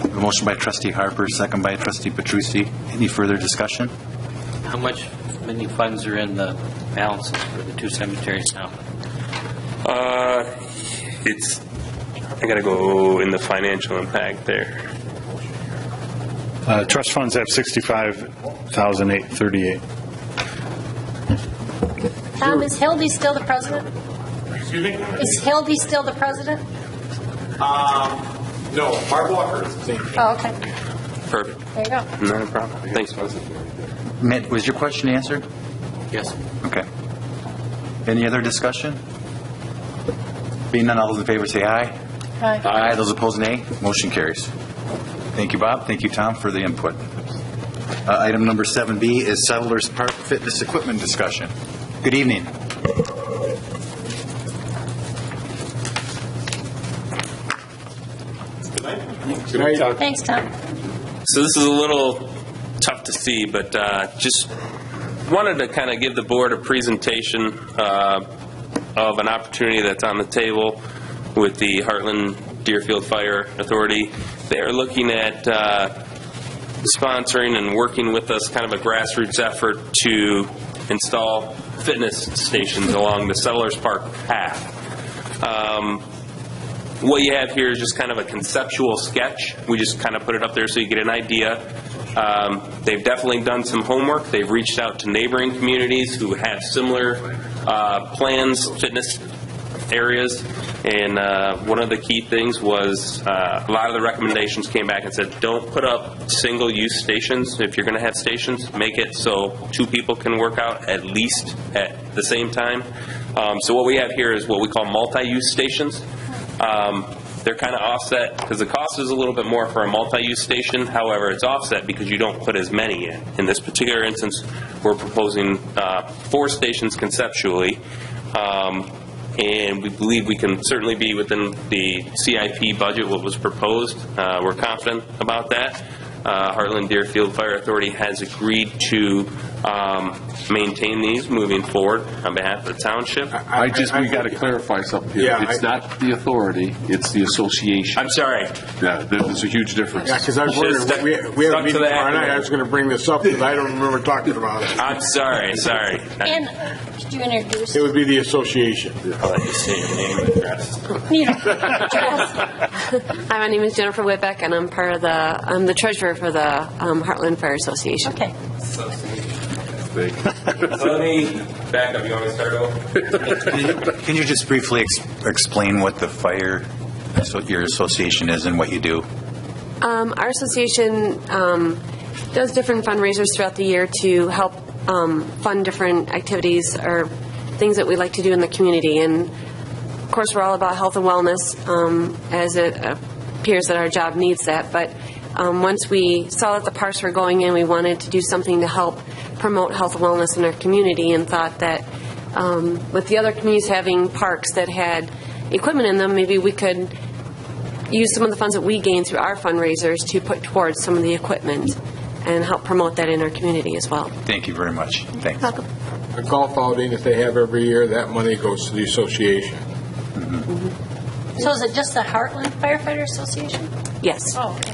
A motion by Trustee Harper, second by Trustee Petrucci. Any further discussion? How many funds are in the balances for the two cemeteries now? I gotta go in the financial impact there. Trust funds have 65,838. Tom, is Hildy still the president? Excuse me? Is Hildy still the president? No, Mark Walker is the same. Oh, okay. Perfect. There you go. Not a problem. Thanks. Matt, was your question answered? Yes. Okay. Any other discussion? Being none, all those in favor say aye. Aye. Aye. Those opposed, nay. Motion carries. Thank you, Bob. Thank you, Tom, for the input. Item number 7B is Settlers Park fitness equipment discussion. Good evening. Good night. Thanks, Tom. So this is a little tough to see, but just wanted to kind of give the board a presentation of an opportunity that's on the table with the Hartland Deerfield Fire Authority. They're looking at sponsoring and working with us, kind of a grassroots effort to install fitness stations along the Settlers Park path. What you have here is just kind of a conceptual sketch. We just kind of put it up there so you get an idea. They've definitely done some homework. They've reached out to neighboring communities who have similar plans, fitness areas, and one of the key things was a lot of the recommendations came back and said, don't put up single-use stations. If you're going to have stations, make it so 2 people can work out at least at the same time. So what we have here is what we call multi-use stations. They're kind of offset because the cost is a little bit more for a multi-use station. However, it's offset because you don't put as many in. In this particular instance, we're proposing 4 stations conceptually, and we believe we can certainly be within the CIP budget, what was proposed. We're confident about that. Hartland Deerfield Fire Authority has agreed to maintain these moving forward on behalf of the township. We got to clarify something here. Yeah, It's not the authority, it's the association. I'm sorry. Yeah, there's a huge difference. Yeah, because I was wondering, Should've we had stuck a to meeting the tomorrow night, acronym. I was going to bring this up because I don't remember talking about it. I'm sorry. And could you introduce? It would be the association. I'll let you say your name and address. Hi, my name is Jennifer Whitbeck, and I'm the treasurer for the Hartland Fire Association. Okay. So let me back up. You want me to start over? Can you just briefly explain what the fire, your association is and what you do? Our association does different fundraisers throughout the year to help fund different activities or things that we like to do in the community. And of course, we're all about health and wellness, as it appears that our job needs that. But once we saw that the parks were going in, we wanted to do something to help promote health and wellness in our community, and thought that with the other communities having parks that had equipment in them, maybe we could use some of the funds that we gain through our fundraisers to put towards some of the equipment and help promote that in our community as well. Thank you very much. Thanks. Welcome. A golf outing that they have every year, that money goes to the association. So is it just the Hartland Firefighter Association? Yes. Oh, okay.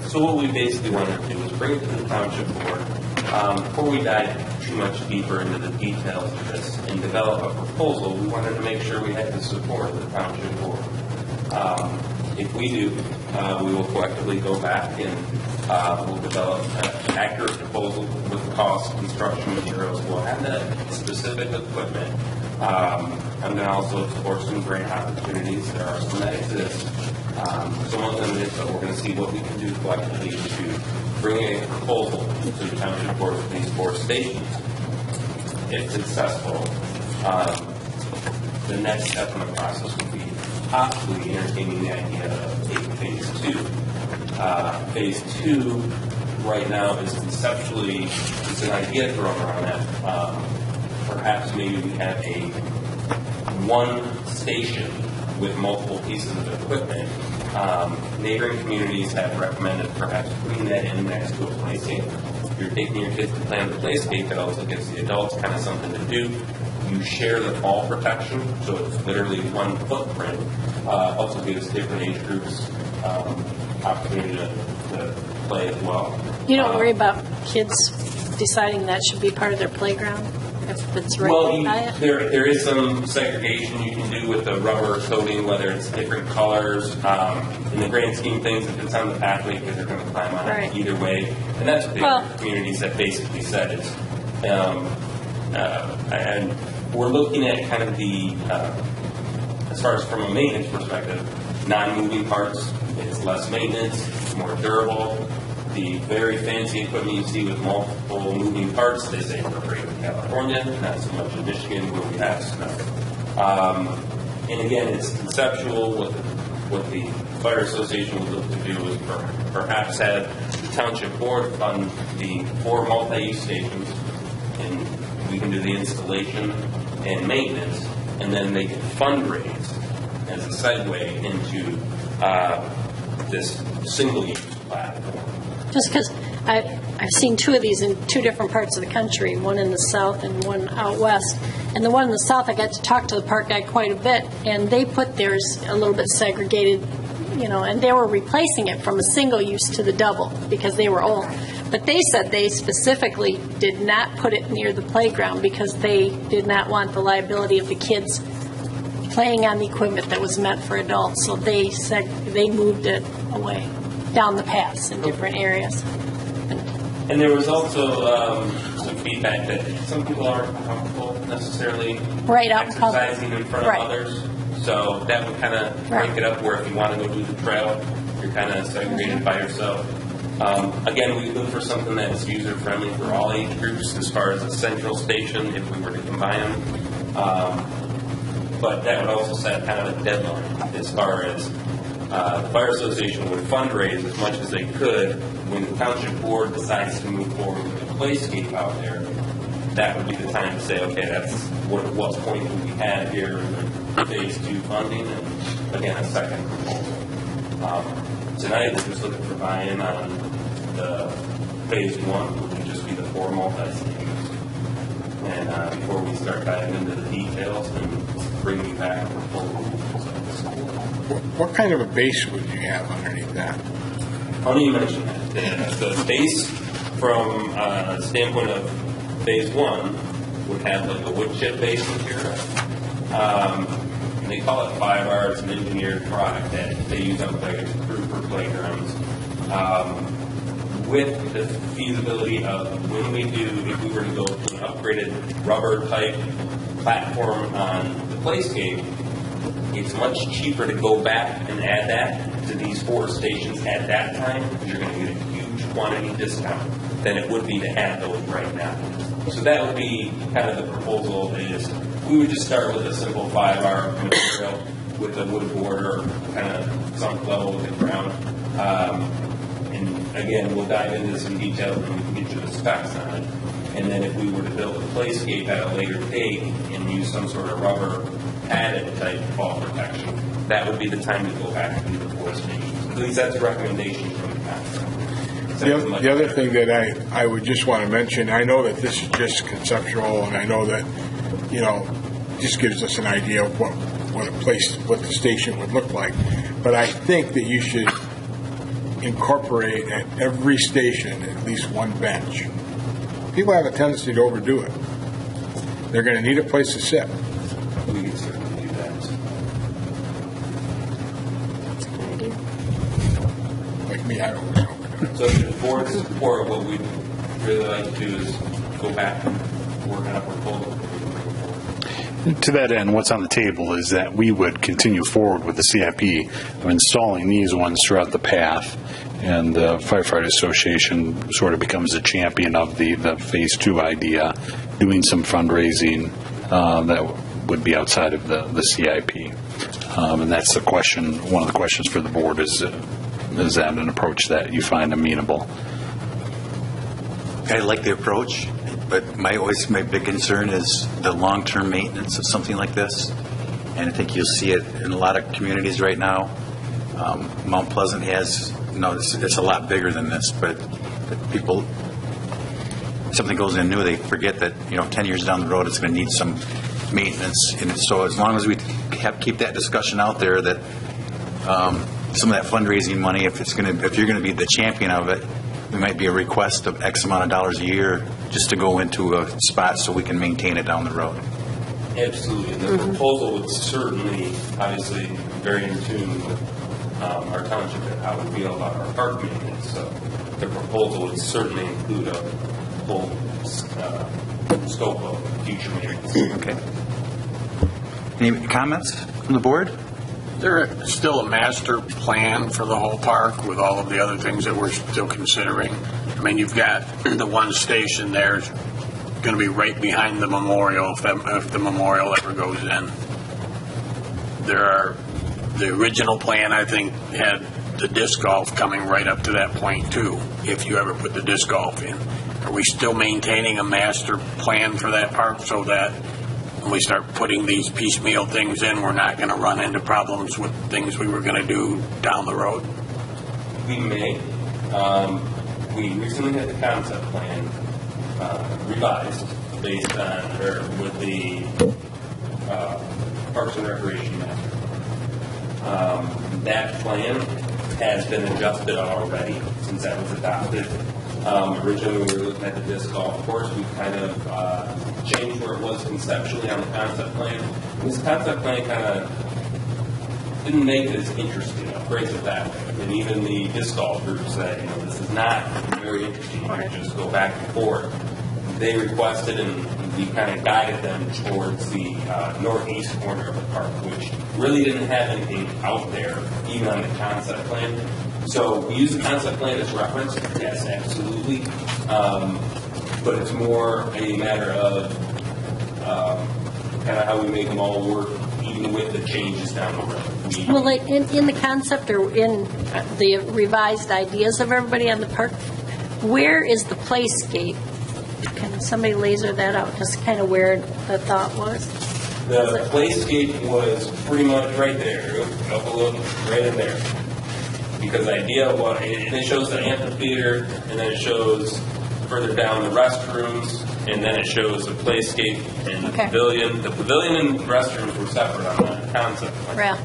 So what we basically wanted to do is bring it to the township board before we dive too much deeper into the details of this and develop a proposal. We wanted to make sure we had the support of the township board. If we do, we will collectively go back and we'll develop an accurate proposal with cost, construction materials. We'll have that specific equipment. I'm going to also explore some grant opportunities. There are some that exist. Somewhat limited, but we're going to see what we can do collectively to bring a proposal to the township board for these 4 stations. If successful, the next step in the process would be possibly entertaining the idea of a phase 2. Phase 2 right now is conceptually, it's an idea thrown around that perhaps maybe we have a 1 station with multiple pieces of equipment. Neighboring communities have recommended perhaps putting that in next to a playscape. If you're taking your kids to play on the playscape, it also gives the adults kind of something to do. You share the fall protection, so it's literally 1 footprint. Also gives different age groups opportunity to play as well. You don't worry about kids deciding that should be part of their playground if it's right Well, by it? there is some segregation you can do with the rubber coating, whether it's different colors. In the grand scheme of things, if it's on the pathway, kids are going to climb on Right. it either way. And that's what the communities have basically said is, and we're looking at kind of the, as far as from a maintenance perspective, non-moving parts. It's less maintenance, it's more durable. the very fancy equipment you see with multiple moving parts. They say we're great in California, not so much in Michigan where we have snow. And again, it's conceptual. What the Fire Association would look to do is perhaps have the township board fund the 4 multi-use stations, and we can do the installation and maintenance, and then they can fundraise as a segue into this single-use platform. Just because I've seen 2 of these in 2 different parts of the country, one in the south and one out west. And the one in the south, I got to talk to the park guy quite a bit, and they put theirs a little bit segregated, and they were replacing it from a single use to the double because they were old. But they said they specifically did not put it near the playground because they did not want the liability of the kids playing on the equipment that was meant for adults. So they said they moved it away down the paths in different areas. And there was also some feedback that some people aren't comfortable necessarily exercising in front of others. So that would kind of break it up where if you want to go do the trail, you're kind of segregated by yourself. Again, we look for something that's user-friendly for all age groups as far as a central station if we were to combine them. But that would also set kind of a deadline as far as the Fire Association would fundraise as much as they could. When the township board decides to move forward with a playscape out there, that would be the time to say, okay, that's what point do we have here for phase 2 funding, and again, a second proposal. Tonight, we're just looking for buy-in on the phase 1, which would just be the 4 multi-stations. And before we start diving into the details and bring you back for full What kind of a base would you have underneath that? Funny you mention that. The base from a standpoint of phase 1 would have like a wood chip base material. And they call it 5R. It's an engineered product that they use on for playgrounds. With the feasibility of when we do, if we were to go to an upgraded rubber type platform on the playscape, it's much cheaper to go back and add that to these 4 stations at that time because you're going to get a huge quantity discount than it would be to add those right now. So that would be kind of the proposal is we would just start with a simple 5R material with a wood border, kind of sunk level with the ground. And again, we'll dive into some details and we can get you the specs on it. And then if we were to build a playscape at a later date and use some sort of rubber added type fall protection, that would be the time to go back and do the 4 stations. At least that's a recommendation from the contract. The other thing that I would just want to mention, I know that this is just conceptual, and I know that, just gives us an idea of what the station would look like. But I think that you should incorporate at every station at least 1 bench. People have a tendency to overdo it. They're going to need a place to sit. We can certainly do that. That's a good idea. Like me, I don't know. So if the board's support, what we'd really like to do is go back and work on a proposal. To that end, what's on the table is that we would continue forward with the CIP of installing these ones throughout the path, and the Firefighter Association sort of becomes a champion of the Phase 2 idea, doing some fundraising that would be outside of the CIP. And that's the question, one of the questions for the board is that an approach that you find amenable? I like the approach, but my big concern is the long-term maintenance of something like this. And I think you'll see it in a lot of communities right now. Mount Pleasant has, it's a lot bigger than this, but people, something goes in new, they forget that, 10 years down the road, it's going to need some maintenance. And so as long as we keep that discussion out there that some of that fundraising money, if you're going to be the champion of it, there might be a request of X amount of dollars a year just to go into a spot so we can maintain it down the road. Absolutely. The proposal would certainly, obviously, very in tune with our township and how we feel about our park maintenance. So the proposal would certainly include a full scope of future maintenance. Okay. Any comments from the board? there still a master plan for the whole park with all of the other things that we're still considering? I mean, you've got the one station there going to be right behind the memorial if the memorial ever goes in. The original plan, I think, had the disc golf coming right up to that point too, if you ever put the disc golf in. Are we still maintaining a master plan for that park so that when we start putting these piecemeal things in, we're not going to run into problems with things we were going to do down the road? We may. We recently had the concept plan revised based on, or with the Parks and Recreation Master. That plan has been adjusted already since that was adopted. Originally, we were looking at the disc golf course. We kind of changed where it was conceptually on the concept plan. This concept plan kind of didn't make it as interesting. I'll phrase it that way. And even the disc golf group said, this is not very interesting. You can just go back and forth. They requested, and we kind of guided them towards the northeast corner of the park, which really didn't have anything out there, even on the concept plan. So we use the concept plan as reference, yes, absolutely. But it's more a matter of kind of how we make them all work, even with the changes down the road. Well, like in the concept or in the revised ideas of everybody on the park, where is the playscape? Can somebody laser that out? Just kind of where the thought was. The playscape was pretty much right there. Up a little, right in there. Because the idea of what it shows the amphitheater, and then it shows further down the restrooms, and then it shows the playscape and the pavilion. The pavilion and restrooms were separate on the concept plan.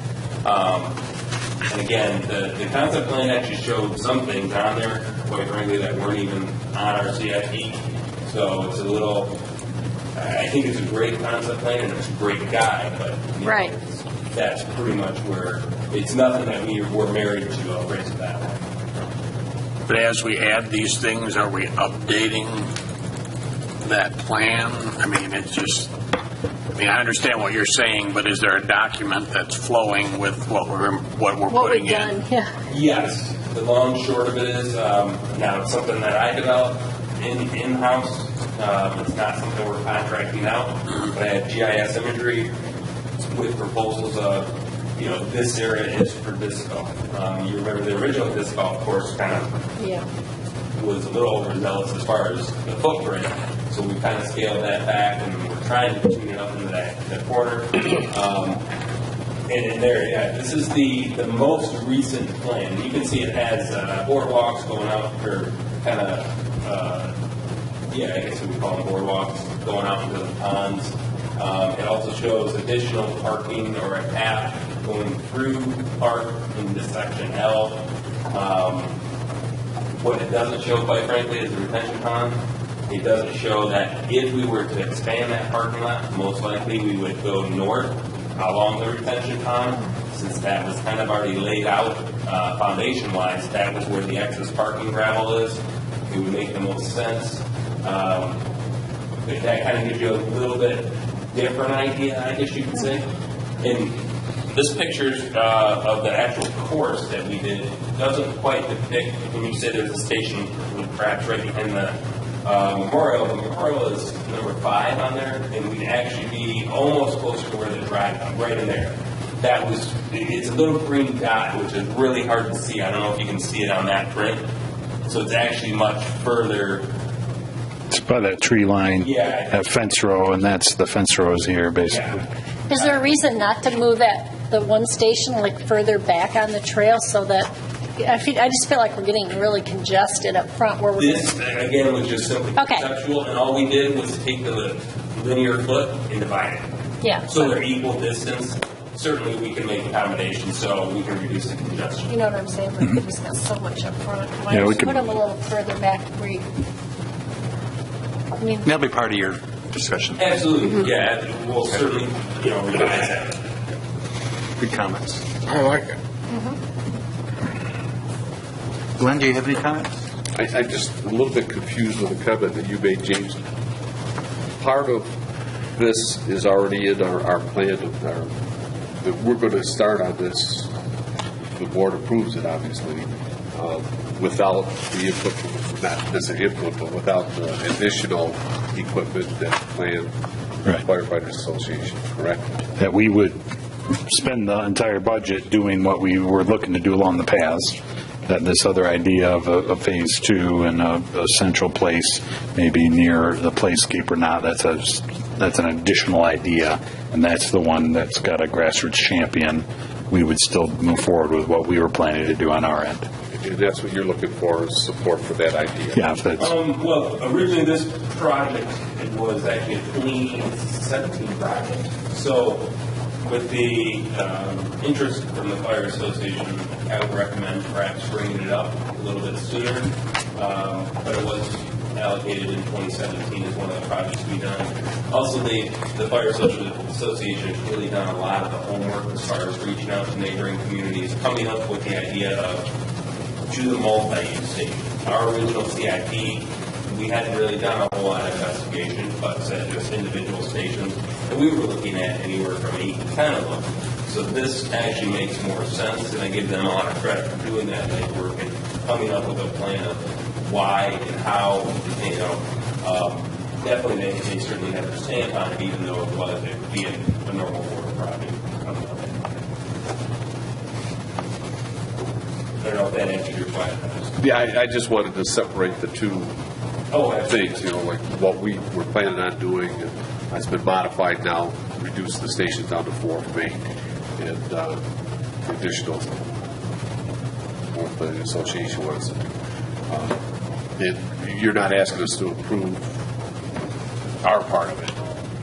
And again, the concept plan actually showed some things on there, quite frankly, that weren't even on our CIP. So it's a little, I think it's a great concept plan and it's a great guide, but that's pretty much where it's nothing that we're married to. I'll phrase it that way. But as we add these things, are we updating that plan? I mean, I understand what you're saying, but is there a document that's flowing with what we're putting in? What we've done, Yes. The long and short of it is, now it's something that I developed in-house. It's not something we're contracting out, but I have GIS imagery with proposals of, this area is for disc golf. You remember the original disc golf course kind of was a little overzealous as far as the footprint, so we kind of scaled that back and we're trying to tune it up into that corner. And in there, this is the most recent plan. You can see it has boardwalks going out for kind of, I guess we call them boardwalks, going out into the ponds. It also shows additional parking or a path going through the park into section L. What it doesn't show, quite frankly, is the retention pond. It doesn't show that if we were to expand that parking lot, most likely we would go north along the retention pond, since that was kind of already laid out foundation-wise. That was where the excess parking gravel is. It would make the most sense. But that kind of gives you a little bit different idea, I guess you could say. And this picture of the actual course that we did doesn't quite depict, when you say there's a station perhaps right behind the memorial. The memorial is number 5 on there, and we'd actually be almost closer to where the drive, right in there. It's a little green dot, which is really hard to see. I don't know if you can see it on that print. So it's actually much further. It's by that tree line, that fence row, and that's the fence rows here, basically. Is there a reason not to move the one station further back on the trail so that I just feel like we're getting really congested up front where we're this again was just simply conceptual, and all we did was take the linear foot and divide it. Yeah. So they're equal distance. Certainly, we can make accommodations so we can reduce the congestion. You know what I'm saying? We just got so much up front. Why don't you put them a little further back where you? That'll be part of your discussion. Absolutely. Mm-hmm. Yeah, we'll certainly, revise that. Good comments. I like it. Glenn, do you have any comments? I'm just a little bit confused with the comment that you made, James. Part of this is already in our plan, that we're going to start on this, if the board approves it, obviously, without the input, not necessarily input, but without the additional equipment that's planned for the Right. Firefighters Association, correct? That we would spend the entire budget doing what we were looking to do along the paths. That this other idea of a phase two and a central place, maybe near the playscape or not, that's an additional idea, and that's the one that's got a grassroots champion. We would still move forward with what we were planning to do on our end. And that's what you're looking for, is support for that idea. Yeah, if that's, Well, originally this project was actually a 2017 project. So with the interest from the Fire Association, I would recommend perhaps bringing it up a little bit sooner. But it was allocated in 2017 as one of the projects to be done. Also, the Fire Association has really done a lot of the homework as far as reaching out to neighboring communities, coming up with the idea of to the multi-use station. Our original CIP, we hadn't really done a whole lot of investigation, but said just individual stations, and we were looking at anywhere from 8 to 10 of them. So this actually makes more sense, and I give them a lot of credit for doing that legwork and coming up with a plan of why and how, definitely they certainly have to stand on it, even though it would be a normal water project. I don't know if that answered your question. Yeah, I just wanted to separate the two things, like what we were planning on doing, and it's been modified now, reduce the stations down to 4 for Maine, and additional what the association wants to do. And you're not asking us to approve our part of it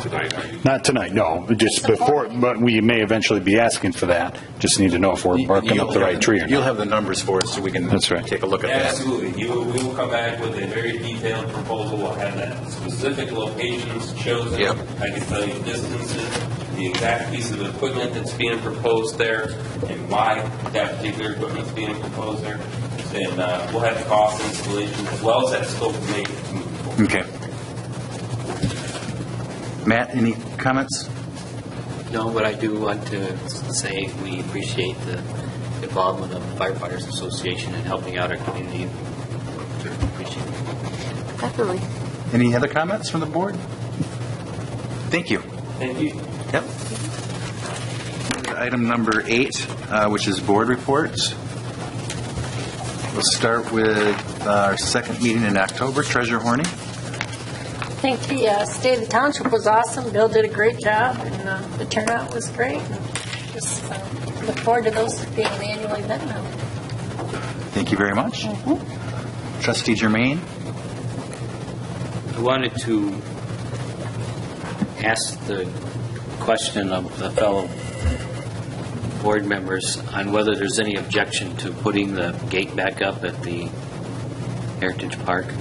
tonight, are you? not tonight, no, just before, but we may eventually be asking for that. Just need to know if we're barking up the right tree or You'll not. have the numbers for us so we can That's right. take a look at that. Absolutely. We will come back with a very detailed proposal. We'll have that specific locations chosen. Yep. I can tell you distances, the exact piece of equipment that's being proposed there, and why that particular equipment's being proposed there. And we'll have the cost installation as well as that scope of maintenance moving forward. Okay. Matt, any comments? No, but I do want to say we appreciate the involvement of the Firefighters Association in helping out our community. Appreciate it. Definitely. Any other comments from the board? Thank you. Thank you. Yep. Item number 8, which is board reports. We'll start with our second meeting in October. Treasurer Horning. I think the State of the Township was awesome. Bill did a great job, and the turnout was great. And just look forward to those being an annual event now. Thank you very much. Trustee Germain. I wanted to ask the question of the fellow board members on whether there's any objection to putting the gate back up at the Heritage Park.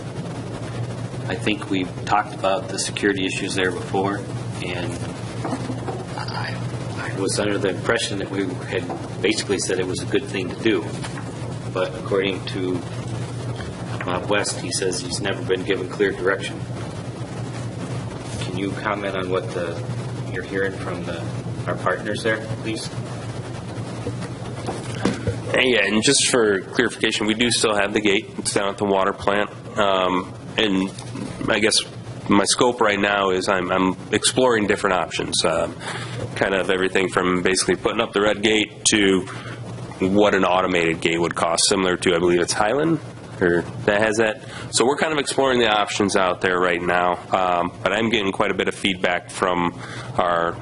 I think we've talked about the security issues there before, and I was under the impression that we had basically said it was a good thing to do. But according to Bob West, he says he's never been given clear direction. Can you comment on what you're hearing from our partners there, please? Yeah, and just for clarification, we do still have the gate. It's down at the water plant. And I guess my scope right now is I'm exploring different options, kind of everything from basically putting up the red gate to what an automated gate would cost, similar to, I believe it's Highland, or that has that. So we're kind of exploring the options out there right now, but I'm getting quite a bit of feedback from our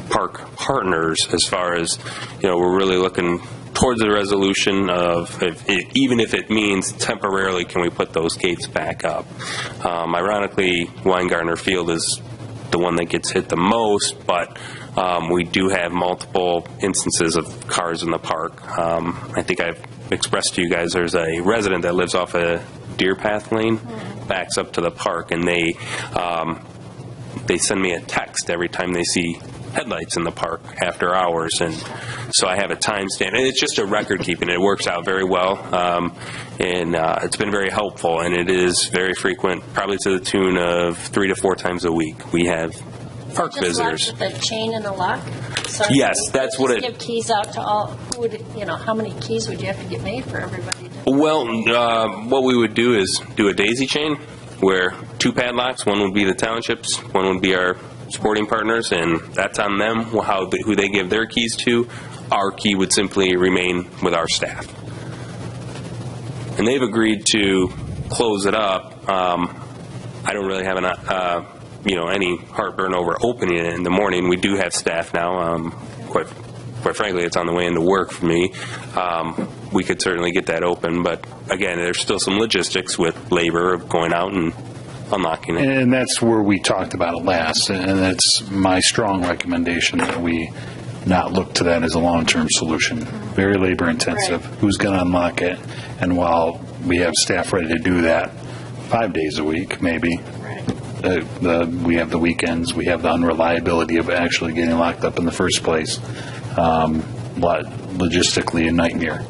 park partners as far as, we're really looking towards the resolution of, even if it means temporarily, can we put those gates back up? Ironically, Weingartner Field is the one that gets hit the most, but we do have multiple instances of cars in the park. I think I've expressed to you guys there's a resident that lives off a Deer Path Lane, backs up to the park, and they send me a text every time they see headlights in the park after hours, and so I have a timestamp, and it's just a record keeping. It works out very well, and it's been very helpful, and it is very frequent, probably to the tune of 3 to 4 times a week. We have park Just visitors. lock with a chain and a lock? So Yes, you that's just what it- give keys out to all, who would, how many keys would you have to get made for everybody? Well, what we would do is do a daisy chain where 2 padlocks, one would be the townships, one would be our sporting partners, and that's on them, who they give their keys to. Our key would simply remain with our staff. And they've agreed to close it up. I don't really have any heartburn over opening it in the morning. We do have staff now. Quite frankly, it's on the way into work for me. We could certainly get that open, but again, there's still some logistics with labor of going out and unlocking it. And that's where we talked about it last, and that's my strong recommendation that we not look to that as a long-term solution. Very labor-intensive. Right. Who's going to unlock it? And while we have staff ready to do that 5 days a week, maybe, we have the weekends, we have the unreliability of actually getting locked up in the first place. Logistically a nightmare.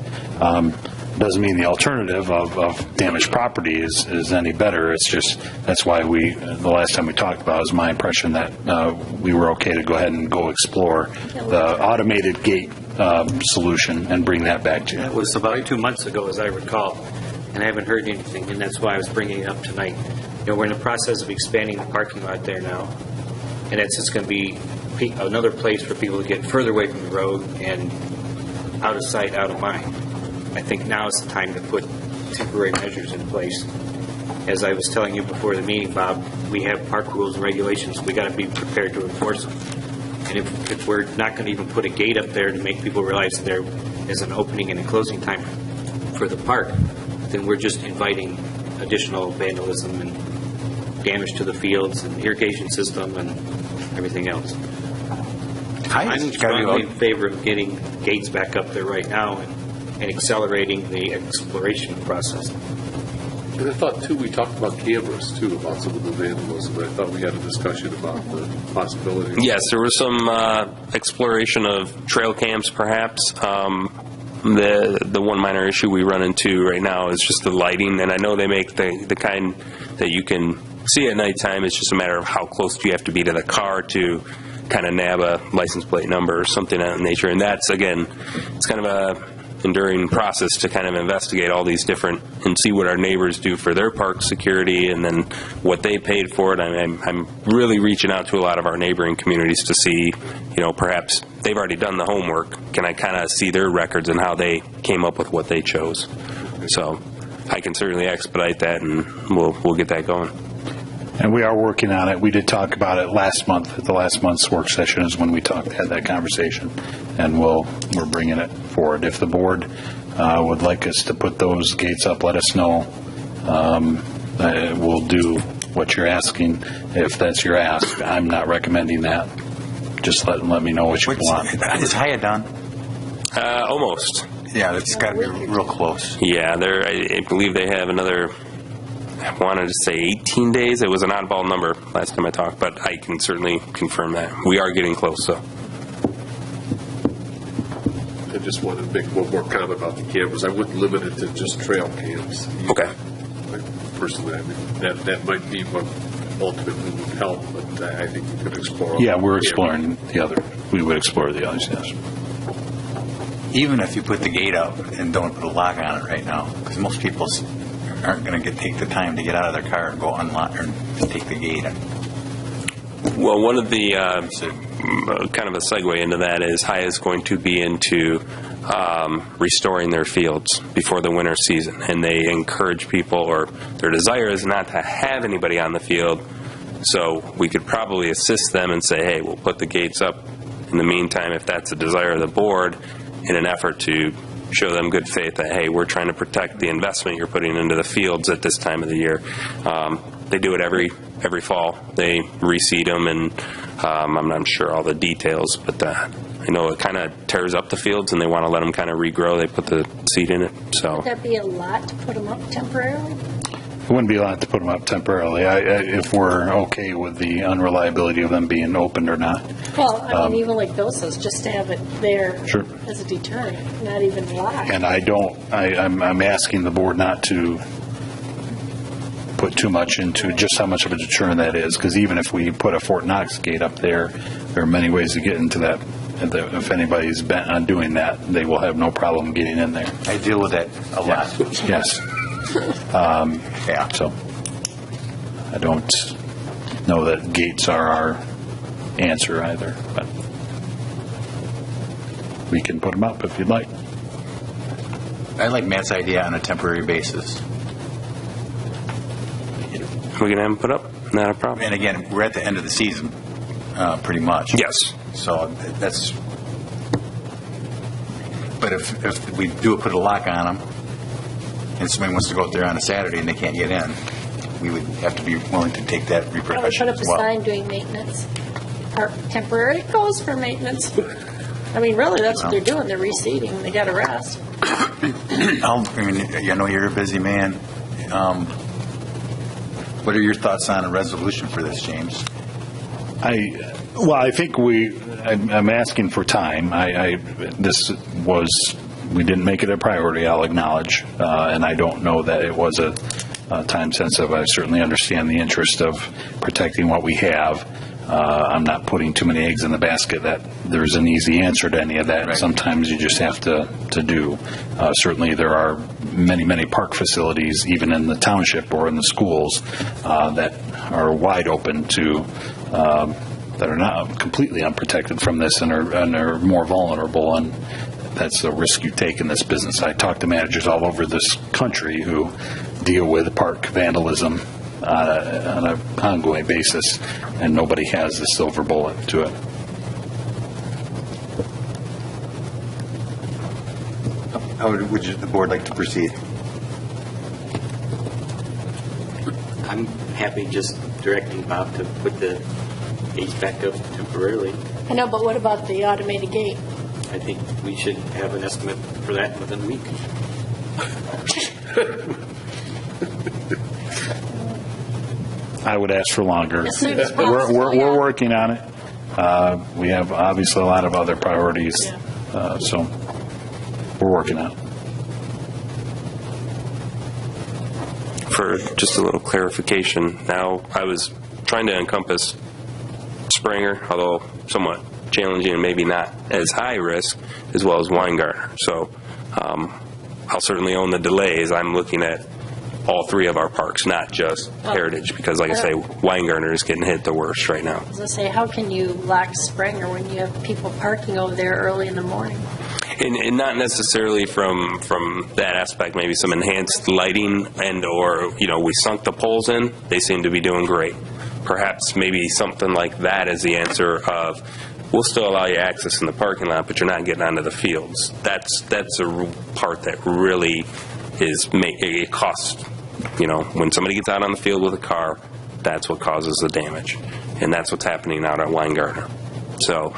Doesn't mean the alternative of damaged property is any better. It's just, that's why the last time we talked about it was my impression that we were okay to go ahead and go explore the automated gate solution and bring that back to you. That was about 2 months ago, as I recall, and I haven't heard anything, and that's why I was bringing it up tonight. We're in the process of expanding the parking lot there now, and it's just going to be another place for people to get further away from the road and out of sight, out of mind. I think now is the time to put temporary measures in place. As I was telling you before the meeting, Bob, we have park rules and regulations. We got to be prepared to enforce them. And if we're not going to even put a gate up there to make people realize that there is an opening and a closing time for the park, then we're just inviting additional vandalism and damage to the fields and irrigation system and everything else. I'm strongly in favor of getting gates back up there right now and accelerating the exploration process. And I thought, too, we talked about cameras, too, about some of the vandalism. I thought we had a discussion about the possibility. Yes, there was some exploration of trail cams, perhaps. The one minor issue we run into right now is just the lighting, and I know they make the kind that you can see at nighttime. It's just a matter of how close do you have to be to the car to kind of nab a license plate number or something of that nature. And that's, again, it's kind of a enduring process to kind of investigate all these different and see what our neighbors do for their park security and then what they paid for it. I'm really reaching out to a lot of our neighboring communities to see, perhaps they've already done the homework. Can I kind of see their records and how they came up with what they chose? So I can certainly expedite that, and we'll get that going. And we are working on it. We did talk about it last month. At the last month's work session is when we had that conversation, and we're bringing it forward. If the board would like us to put those gates up, let us know. We'll do what you're asking. If that's your ask, I'm not recommending that. Just let me know what you want. Is Haya done? Almost. Yeah, it's got to be real close. Yeah, I believe they have another, I wanted to say 18 days. It was an oddball number last time I talked, but I can certainly confirm that. We are getting close, so. I just wanted to make one more comment about the cameras. I wouldn't limit it to just trail cams. Okay. Personally, I mean, that might be what ultimately would help, but I think you could explore. Yeah, we're exploring the other. We would explore the others, yes. Even if you put the gate up and don't put a lock on it right now, because most people aren't going to take the time to get out of their car and go unlock or take the gate. Well, one of the kind of a segue into that is Haya is going to be into restoring their fields before the winter season, and they encourage people, or their desire is not to have anybody on the field, so we could probably assist them and say, hey, we'll put the gates up in the meantime if that's a desire of the board, in an effort to show them good faith that, hey, we're trying to protect the investment you're putting into the fields at this time of the year. They do it every fall. They reseed them, and I'm not sure all the details, but I know it kind of tears up the fields, and they want to let them kind of regrow. They put the seed in it. So Would that be a lot to put them up temporarily? It wouldn't be a lot to put them up temporarily, if we're okay with the unreliability of them being opened or not. Well, I mean, even like Bill says, just to have it there Sure. as a deterrent, not even locked. And I'm asking the board not to put too much into just how much of a deterrent that is, because even if we put a Fort Knox gate up there, there are many ways to get into that. If anybody's bent on doing that, they will have no problem getting in there. I deal with that a lot. Yes. Yeah. So I don't know that gates are our answer either, but we can put them up if you'd like. I like Matt's idea on a temporary basis. We can have them put up, not a problem. And again, we're at the end of the season, pretty much. Yes. So that's. But if we do put a lock on them, and somebody wants to go out there on a Saturday and they can't get in, we would have to be willing to take that Probably repercussion put up as a well. sign doing maintenance. Park temporary goes for maintenance. I mean, really, that's what they're doing. They're reseeding. They got to rest. I know you're a busy man. What are your thoughts on a resolution for this, James? I think I'm asking for time. We didn't make it a priority, I'll acknowledge, and I don't know that it was a time sensitive. I certainly understand the interest of protecting what we have. I'm not putting too many eggs in the basket that there's an easy answer to any of that. Right. Sometimes you just have to do. Certainly there are many, many park facilities, even in the township or in the schools, that are wide open to, that are not completely unprotected from this and are more vulnerable, and that's a risk you take in this business. I talk to managers all over this country who deal with park vandalism on an ongoing basis, and nobody has the silver bullet to it. How would the board like to proceed? I'm happy just directing Bob to put the gates back up temporarily. I know, but what about the automated gate? I think we should have an estimate for that within a week. I would ask for longer. As soon as possible, We're yeah. working on it. We have obviously a lot of other priorities, so we're working on it. For just a little clarification, now I was trying to encompass Springer, although somewhat challenging and maybe not as high risk, as well as Weingarten. So I'll certainly own the delays. I'm looking at all three of our parks, not just Heritage, because like I say, Weingarten is getting hit the worst right now. I was going to say, how can you lock Springer when you have people parking over there early in the morning? And not necessarily from that aspect, maybe some enhanced lighting or we sunk the poles in. They seem to be doing great. Perhaps maybe something like that is the answer of, we'll still allow you access in the parking lot, but you're not getting onto the fields. That's a part that really is, it costs, when somebody gets out on the field with a car, that's what causes the damage. And that's what's happening out at Weingarten. So,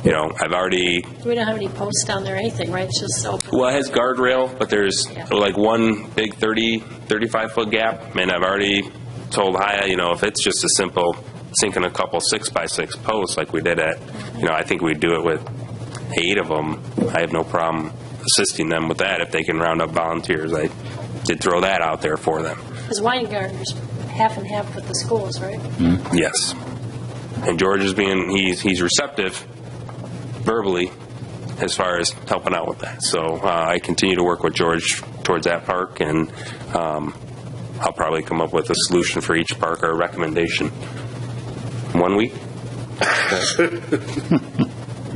I've already... We don't have any posts down there or anything, right? It's just open. Well, it has guardrail, but there's like one big 35-foot gap, and I've already told Haya, if it's just a simple sinking a couple 6x6 posts like we did at, I think we'd do it with 8 of them. I have no problem assisting them with that if they can round up volunteers. I did throw that out there for them. Because Weingarten's half and half with the schools, right? Yes. And George is he's receptive verbally as far as helping out with that. So I continue to work with George towards that park, and I'll probably come up with a solution for each park or a recommendation. 1 week?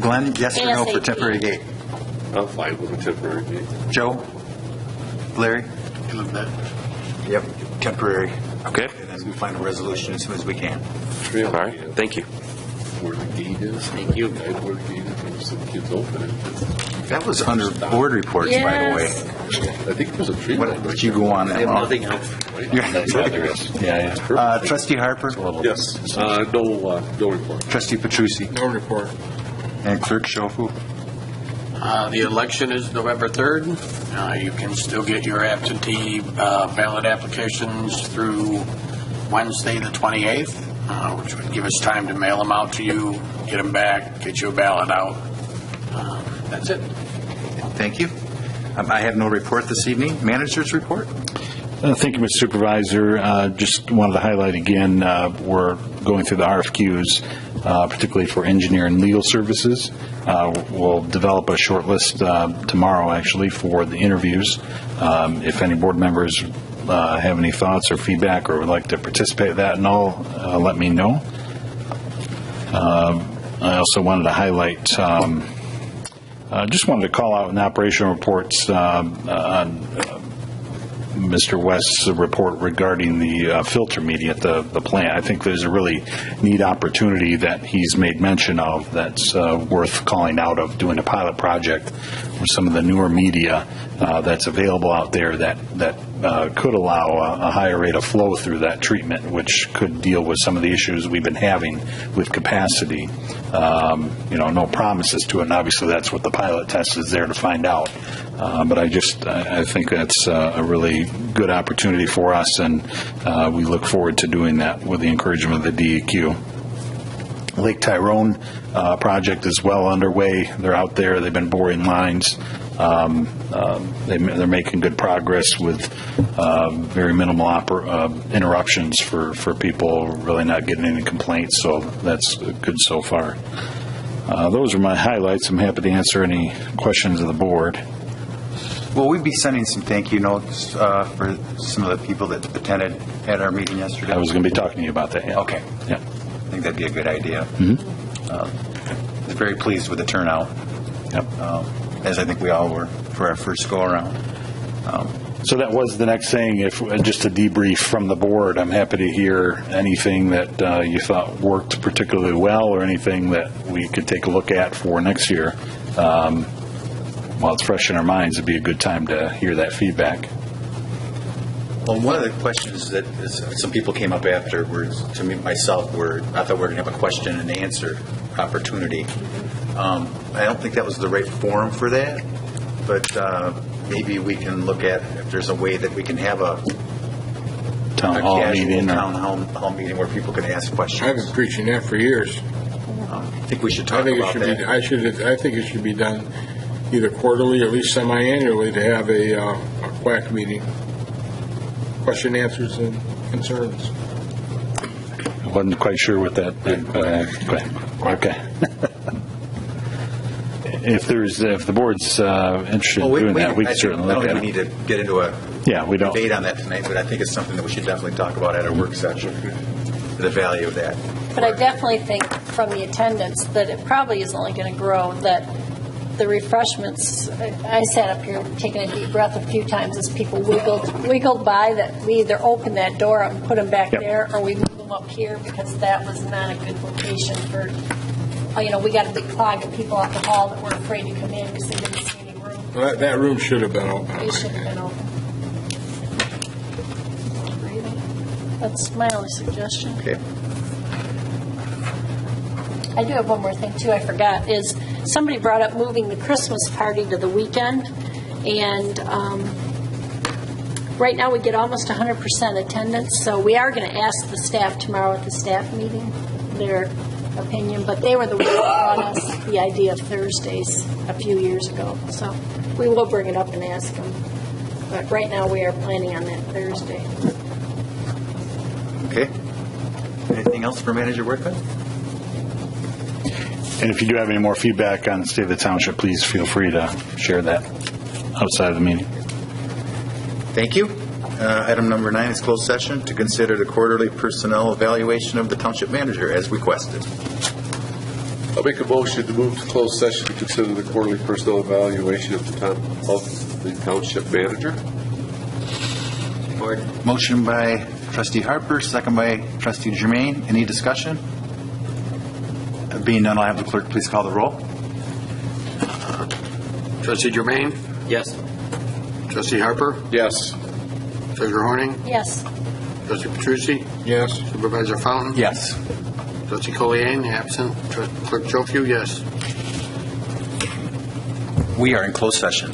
Glenn, yes or no for ASAP. temporary gate? I'm fine with a temporary gate. Joe? Larry? Yep, temporary. Okay. And then we find a resolution as soon as we can. All right. Thank you. Where the gate is. Thank you. Where the gate is, the kids open it. That was under board reports, by the way. I think there's a tree. What did you go on I that have long? nothing else. Yeah. Trustee Harper? Yes, no report. Trustee Petrucci? No report. And Clerk Schofu? The election is November 3rd. You can still get your absentee ballot applications through Wednesday, the 28th, which would give us time to mail them out to you, get them back, get you a ballot out. That's it. Thank you. I have no report this evening. Manager's report? Thank you, Mr. Supervisor. Just wanted to highlight again, we're going through the RFQs, particularly for engineer and legal services. We'll develop a short list tomorrow, actually, for the interviews. If any board members have any thoughts or feedback or would like to participate in that and all, let me know. I also wanted to highlight, just wanted to call out in operational reports on Mr. West's report regarding the filter media at the plant. I think there's a really neat opportunity that he's made mention of that's worth calling out, of doing a pilot project with some of the newer media that's available out there that could allow a higher rate of flow through that treatment, which could deal with some of the issues we've been having with capacity. No promises to it, and obviously that's what the pilot test is there to find out. But I think that's a really good opportunity for us, and we look forward to doing that with the encouragement of the DEQ. Lake Tyrone project is well underway. They're out there. They've been boring lines. They're making good progress with very minimal interruptions for people, really not getting any complaints, so that's good so far. Those are my highlights. I'm happy to answer any questions of the board. Will we be sending some thank you notes for some of the people that attended at our meeting yesterday? I was going to be talking to you about that. Yeah. Okay. Yeah. I think that'd be a good idea. Mm-hmm. Very pleased with the turnout. Yep. As I think we all were for our first go-around. So that was the next thing. If just a debrief from the board, I'm happy to hear anything that you thought worked particularly well, or anything that we could take a look at for next year. While it's fresh in our minds, it'd be a good time to hear that feedback. Well, one of the questions that some people came up afterwards to me, myself, I thought we were going to have a question and answer opportunity. I don't think that was the right forum for that, but maybe we can look at if there's a way that we can have a Town hall meeting. Town hall meeting where people can ask questions. I've been preaching that for years. I think we should talk about that. I think it should be done either quarterly or at least semi-annually, to have a QUAC meeting. Question, answers, and concerns. I wasn't quite sure what that. Okay. If the board's interested in doing that, we can certainly look at it. I don't think we need to get into a debate on that tonight, but I think it's something that we should definitely talk about at our work session, the value of that. But I definitely think from the attendance that it probably is only going to grow, that the refreshments, I sat up here taking a deep breath a few times as people wiggled by, that we either open that door up and put them back there, or we move them up here, because that was not a good location for, we got a big clog of people out the hall that were afraid to come in because they didn't see any room. Well, that room should have been open. It should have been open. That's my only suggestion. Okay. I do have one more thing, too, I forgot, is somebody brought up moving the Christmas party to the weekend, and right now we get almost 100% attendance, so we are going to ask the staff tomorrow at the staff meeting their opinion, but they were the ones that brought us the idea of Thursdays a few years ago, so we will bring it up and ask them. But right now we are planning on that Thursday. Okay. Anything else for Manager Workman? And if you do have any more feedback on the state of the township, please feel free to share that outside of the meeting. Thank you. Item number 9 is closed session to consider the quarterly personnel evaluation of the township manager as requested. I'll make a motion to move to closed session to consider the quarterly personnel evaluation of the township manager. Board. Motion by Trustee Harper, second by Trustee Germain. Any discussion? Being none, I'll have the clerk please call the roll. Trustee Germain? Yes. Trustee Harper? Yes. Treasurer Horning? Yes. Trustee Petrucci? Yes. Supervisor Fountain? Yes. Trustee Collier, absent. Clerk Jofiu, yes. We are in closed session.